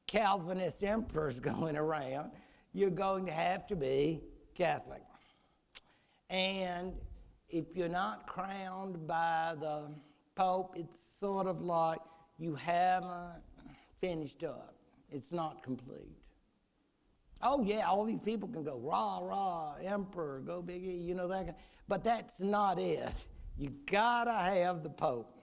Calvinist emperors going around. You're going to have to be Catholic. And if you're not crowned by the Pope, it's sort of like you haven't finished up. It's not complete. Oh yeah, all these people can go, rah, rah, emperor, go big E, you know that. But that's not it. You gotta have the Pope.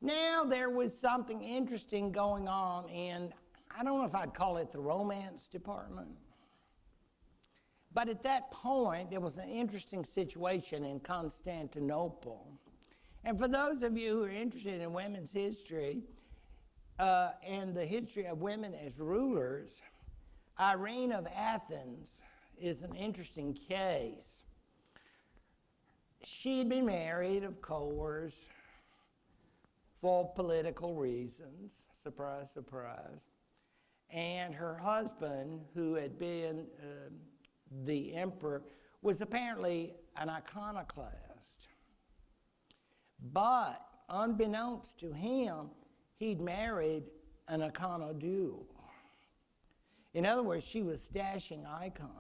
Now there was something interesting going on in, I don't know if I'd call it the romance department, but at that point there was an interesting situation in Constantinople. And for those of you who are interested in women's history and the history of women as rulers, Irene of Athens is an interesting case. She'd been married, of course, for political reasons, surprise, surprise. And her husband, who had been the emperor, was apparently an iconoclast. But unbeknownst to him, he'd married an iconodule. In other words, she was stashing icons.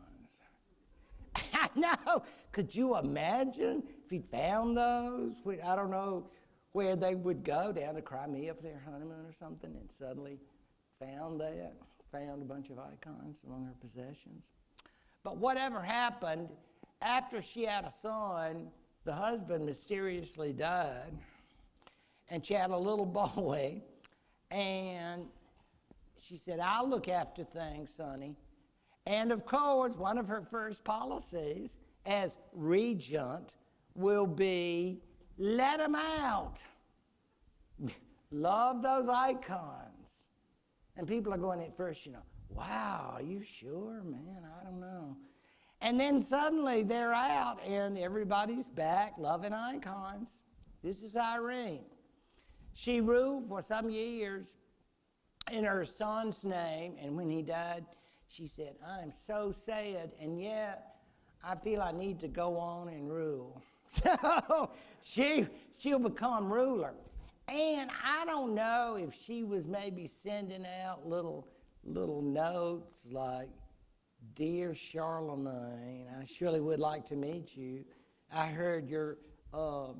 I know. Could you imagine if he found those? I don't know where they would go, down to Crimea for their honeymoon or something, and suddenly found a bunch of icons among her possessions. But whatever happened, after she had a son, the husband mysteriously died, and she had a little boy, and she said, I'll look after things, sonny. And of course, one of her first policies as regent will be, let them out. Love those icons. And people are going at first, wow, are you sure? Man, I don't know. And then suddenly they're out and everybody's back loving icons. This is Irene. She ruled for some years in her son's name, and when he died, she said, I'm so sad, and yet I feel I need to go on and rule. So she'll become ruler. And I don't know if she was maybe sending out little notes like, Dear Charlemagne, I surely would like to meet you. I heard you're a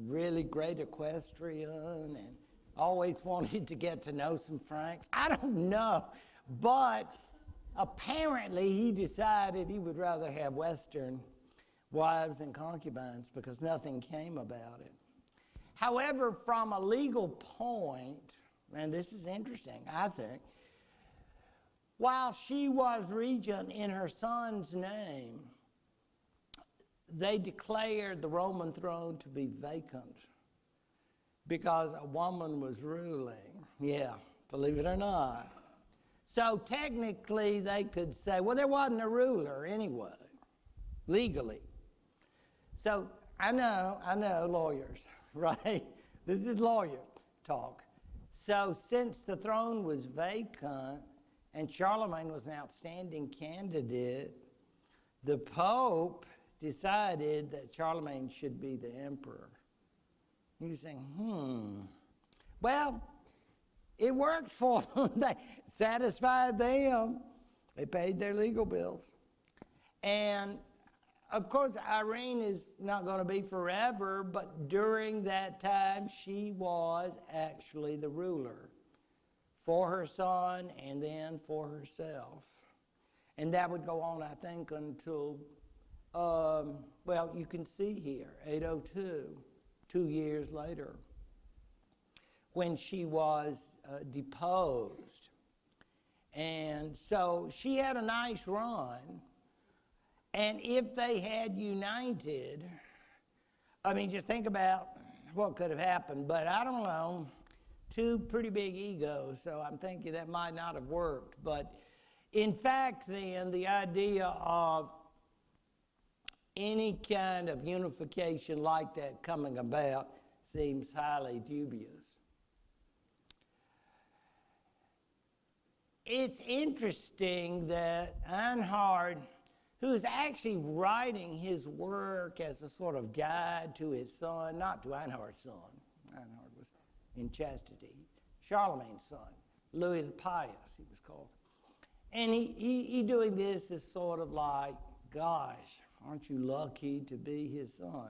really great equestrian and always wanted to get to know some Franks. I don't know, but apparently he decided he would rather have Western wives and concubines because nothing came about it. However, from a legal point, and this is interesting, I think, while she was regent in her son's name, they declared the Roman throne to be vacant because a woman was ruling. Yeah, believe it or not. So technically they could say, well, there wasn't a ruler anyway, legally. So I know, lawyers, right? This is lawyer talk. So since the throne was vacant and Charlemagne was an outstanding candidate, the Pope decided that Charlemagne should be the emperor. You're saying, Well, it worked for them. They satisfied them. They paid their legal bills. And of course, Irene is not going to be forever, but during that time, she was actually the ruler for her son and then for herself. And that would go on, I think, until, well, you can see here, 802, 2 years later, when she was deposed. And so she had a nice run. And if they had united, I mean, just think about what could have happened. But I don't know, two pretty big egos, so I'm thinking that might not have worked. But in fact, then, the idea of any kind of unification like that coming about seems highly dubious. It's interesting that Einhard, who is actually writing his work as a sort of guide to his son, not to Einhard's son. Einhard was in chastity. Charlemagne's son, Louis the Pious, he was called. And he doing this is sort of like, gosh, aren't you lucky to be his son?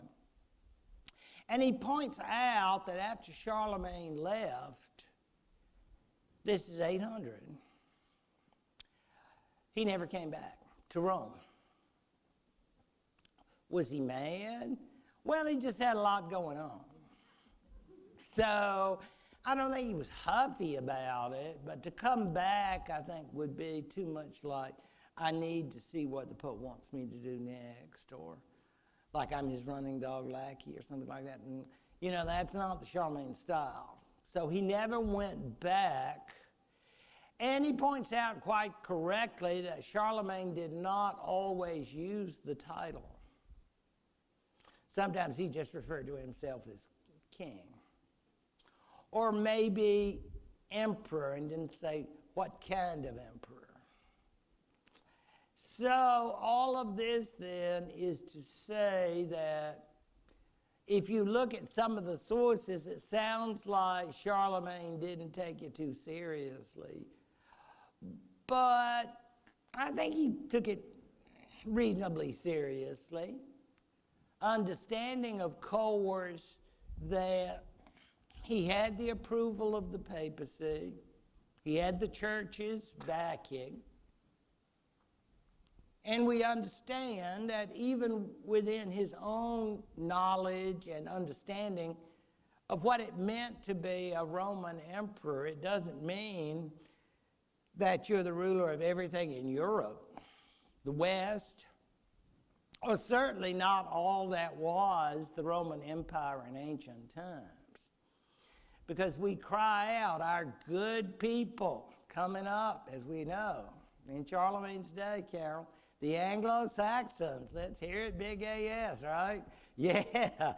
And he points out that after Charlemagne left, this is 800, he never came back to Rome. Was he mad? Well, he just had a lot going on. So I don't think he was huffy about it, but to come back, I think, would be too much like, I need to see what the Pope wants me to do next, or like I'm his running dog lackey or something like that. And, you know, that's not the Charlemagne style. So he never went back. And he points out quite correctly that Charlemagne did not always use the title. Sometimes he just referred to himself as king. Or maybe emperor and didn't say what kind of emperor. So all of this then is to say that if you look at some of the sources, it sounds like Charlemagne didn't take it too seriously. But I think he took it reasonably seriously, understanding, of course, that he had the approval of the papacy, he had the church's backing, and we understand that even within his own knowledge and understanding of what it meant to be a Roman emperor, it doesn't mean that you're the ruler of everything in Europe, the West, or certainly not all that was the Roman Empire in ancient times. Because we cry out, our good people coming up, as we know, in Charlemagne's day, Carol, the Anglo-Saxons, let's hear it, big AS, right? Yeah.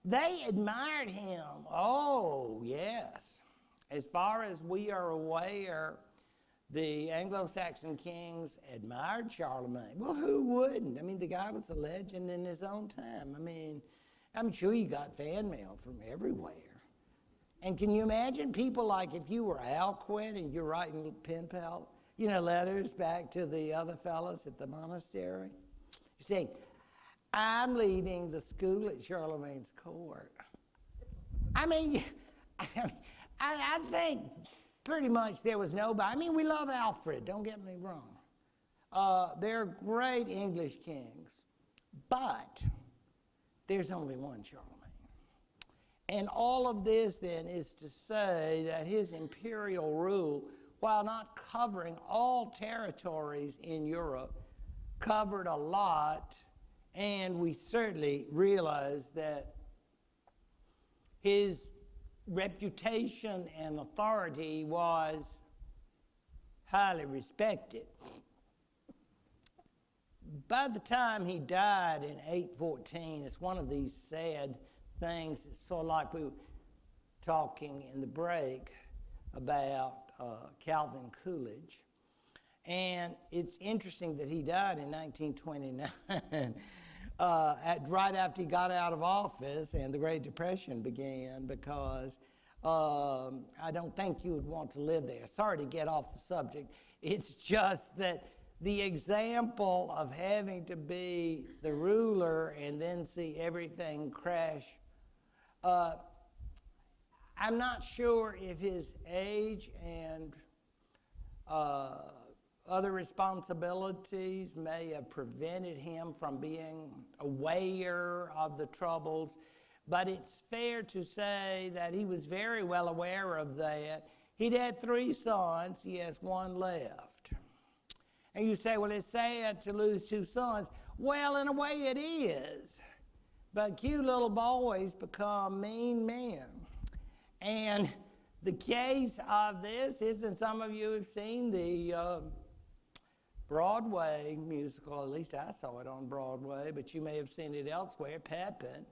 They admired him. Oh, yes. As far as we are aware, the Anglo-Saxon kings admired Charlemagne. Well, who wouldn't? I mean, the guy was a legend in his own time. I mean, I'm sure you got fan mail from everywhere. And can you imagine people like if you were Alcuin and you're writing pen pal, you know, letters back to the other fellows at the monastery? You say, I'm leading the school at Charlemagne's court. I mean, I think pretty much there was nobody. I mean, we love Alfred, don't get me wrong. They're great English kings, but there's only one Charlemagne. And all of this then is to say that his imperial rule, while not covering all territories in Europe, covered a lot, and we certainly realize that his reputation and authority was highly respected. By the time he died in 814, it's one of these sad things. It's sort of like we were talking in the break about Calvin Coolidge. And it's interesting that he died in 1929, right after he got out of office and the Great Depression began, because I don't think you would want to live there. Sorry to get off the subject. It's just that the example of having to be the ruler and then see everything crash, I'm not sure if his age and other responsibilities may have prevented him from being aware of the troubles, but it's fair to say that he was very well aware of that. He'd had 3 sons, he has 1 left. And you say, well, it's sad to lose two sons. Well, in a way it is. But cute little boys become mean men. And the case of this is, and some of you have seen the Broadway musical, at least I saw it on Broadway, but you may have seen it elsewhere, Pippin,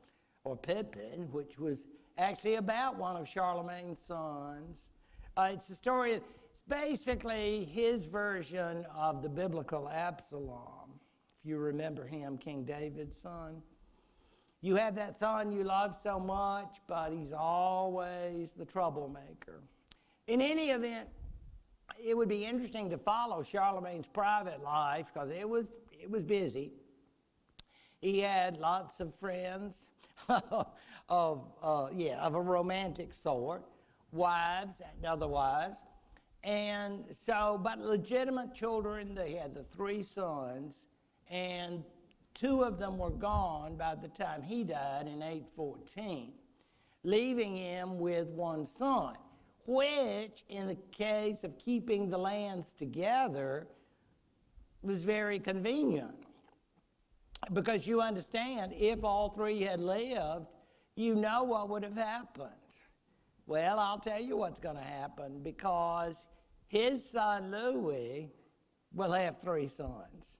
which was actually about one of Charlemagne's sons. It's a story, it's basically his version of the biblical Absalom. If you remember him, King David's son. You have that son you love so much, but he's always the troublemaker. In any event, it would be interesting to follow Charlemagne's private life because it was busy. He had lots of friends of a romantic sort, wives and otherwise. And so, but legitimate children, they had the three sons, and two of them were gone by the time he died in 814, leaving him with one son, which, in the case of keeping the lands together, was very convenient. Because you understand, if all three had lived, you know what would have happened. Well, I'll tell you what's going to happen, because his son Louis will have three sons.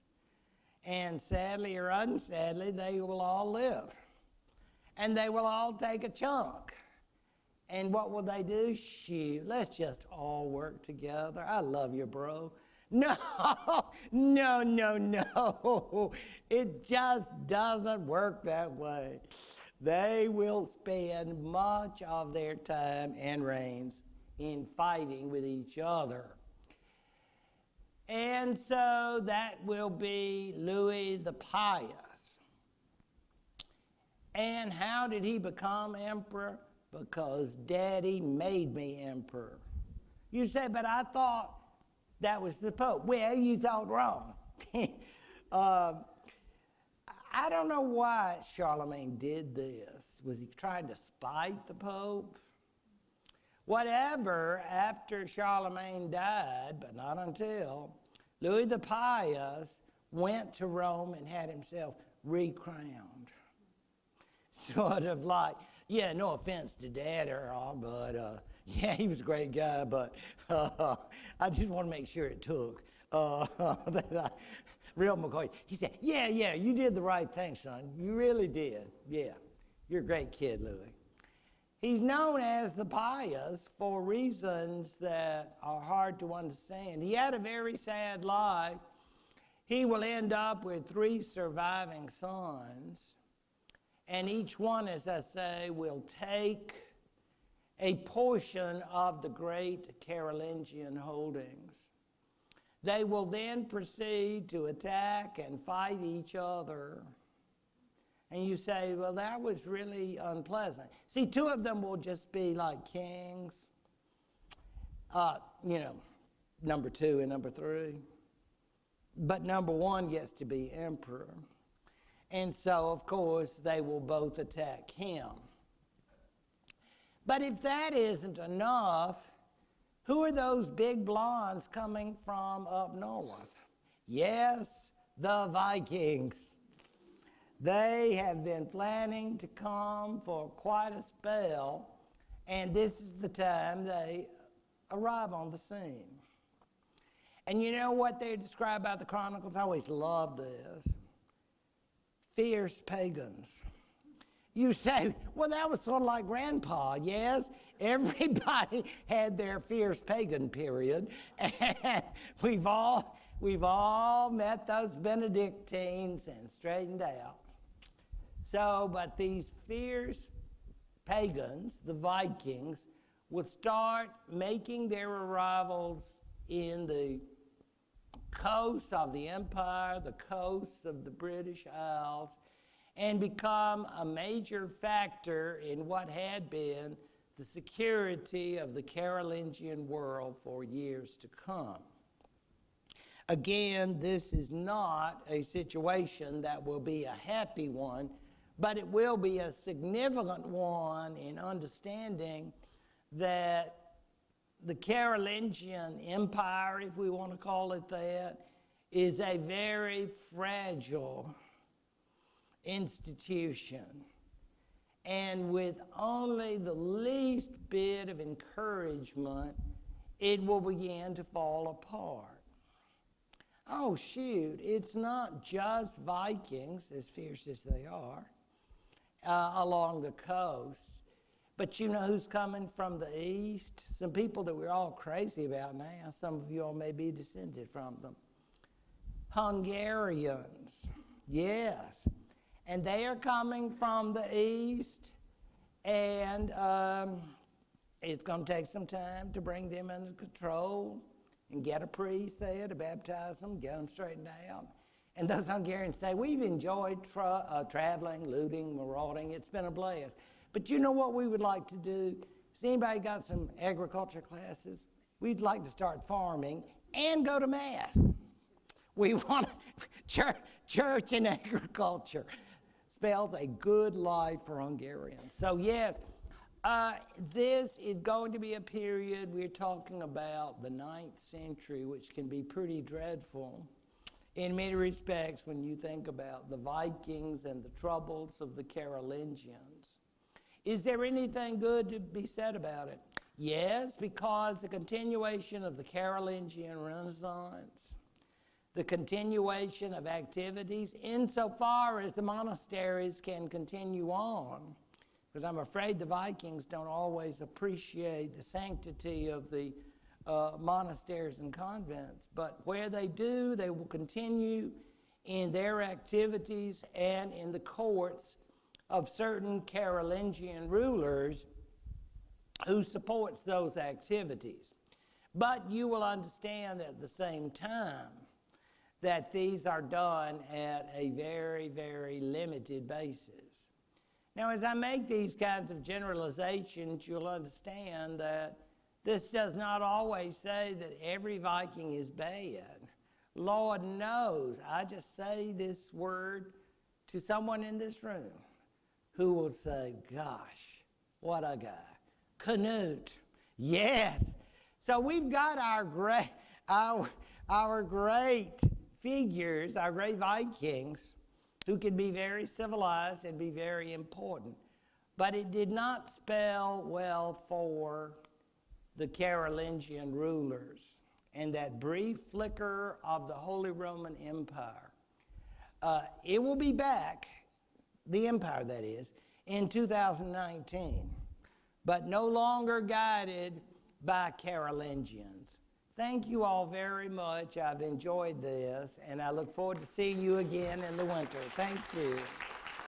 And sadly or unsadly, they will all live. And they will all take a chunk. And what will they do? Shoot, let's just all work together. I love you, bro. No, no. It just doesn't work that way. They will spend much of their time and reigns in fighting with each other. And so that will be Louis the Pious. And how did he become emperor? Because Daddy made me emperor. You say, but I thought that was the Pope. Well, you thought wrong. I don't know why Charlemagne did this. Was he trying to spite the Pope? Whatever, after Charlemagne died, but not until, Louis the Pious went to Rome and had himself recrowned. Sort of like, yeah, no offense to Dad or all, but yeah, he was a great guy, but I just want to make sure it took. Real McCoy, he said, yeah, you did the right thing, son. You really did. Yeah, you're a great kid, Louis. He's known as the Pious for reasons that are hard to understand. He had a very sad life. He will end up with three surviving sons, and each one, as I say, will take a portion of the great Carolingian holdings. They will then proceed to attack and fight each other. And you say, well, that was really unpleasant. See, two of them will just be like kings, number 2 and number 3. But number 1 gets to be emperor. And so, of course, they will both attack him. But if that isn't enough, who are those big blondes coming from up north? Yes, the Vikings. They have been planning to come for quite a spell, and this is the time they arrive on the scene. And you know what they describe about the Chronicles? I always love this. Fierce pagans. You say, well, that was sort of like Grandpa. Yes, everybody had their fierce pagan period, and we've all met those Benedictines and straightened out. So, but these fierce pagans, the Vikings, would start making their arrivals in the coasts of the empire, the coasts of the British Isles, and become a major factor in what had been the security of the Carolingian world for years to come. Again, this is not a situation that will be a happy one, but it will be a significant one in understanding that the Carolingian Empire, if we want to call it that, is a very fragile institution. And with only the least bit of encouragement, it will begin to fall apart. Oh, shoot, it's not just Vikings, as fierce as they are, along the coast. But you know who's coming from the east? Some people that we're all crazy about now. Some of you all may be descended from them. Hungarians, yes. And they are coming from the east, and it's going to take some time to bring them under control and get a priest there to baptize them, get them straightened out. And those Hungarians say, we've enjoyed traveling, looting, marauding. It's been a blast. But you know what we would like to do? Has anybody got some agriculture classes? We'd like to start farming and go to Mass. We want church and agriculture. Spells a good life for Hungarians. So yes, this is going to be a period, we're talking about the 9th century, which can be pretty dreadful in many respects when you think about the Vikings and the troubles of the Carolingians. Is there anything good to be said about it? Yes, because the continuation of the Carolingian Renaissance, the continuation of activities insofar as the monasteries can continue on, because I'm afraid the Vikings don't always appreciate the sanctity of the monasteries and convents, but where they do, they will continue in their activities and in the courts of certain Carolingian rulers who supports those activities. But you will understand at the same time that these are done at a very, very limited basis. Now, as I make these kinds of generalizations, you'll understand that this does not always say that every Viking is bad. Lord knows, I just say this word to someone in this room who will say, gosh, what a guy. Canute, yes. So we've got our great figures, our great Vikings, who can be very civilized and be very important. But it did not spell well for the Carolingian rulers and that brief flicker of the Holy Roman Empire. It will be back, the empire that is, in 2019, but no longer guided by Carolingians. Thank you all very much. I've enjoyed this, and I look forward to seeing you again in the winter. Thank you.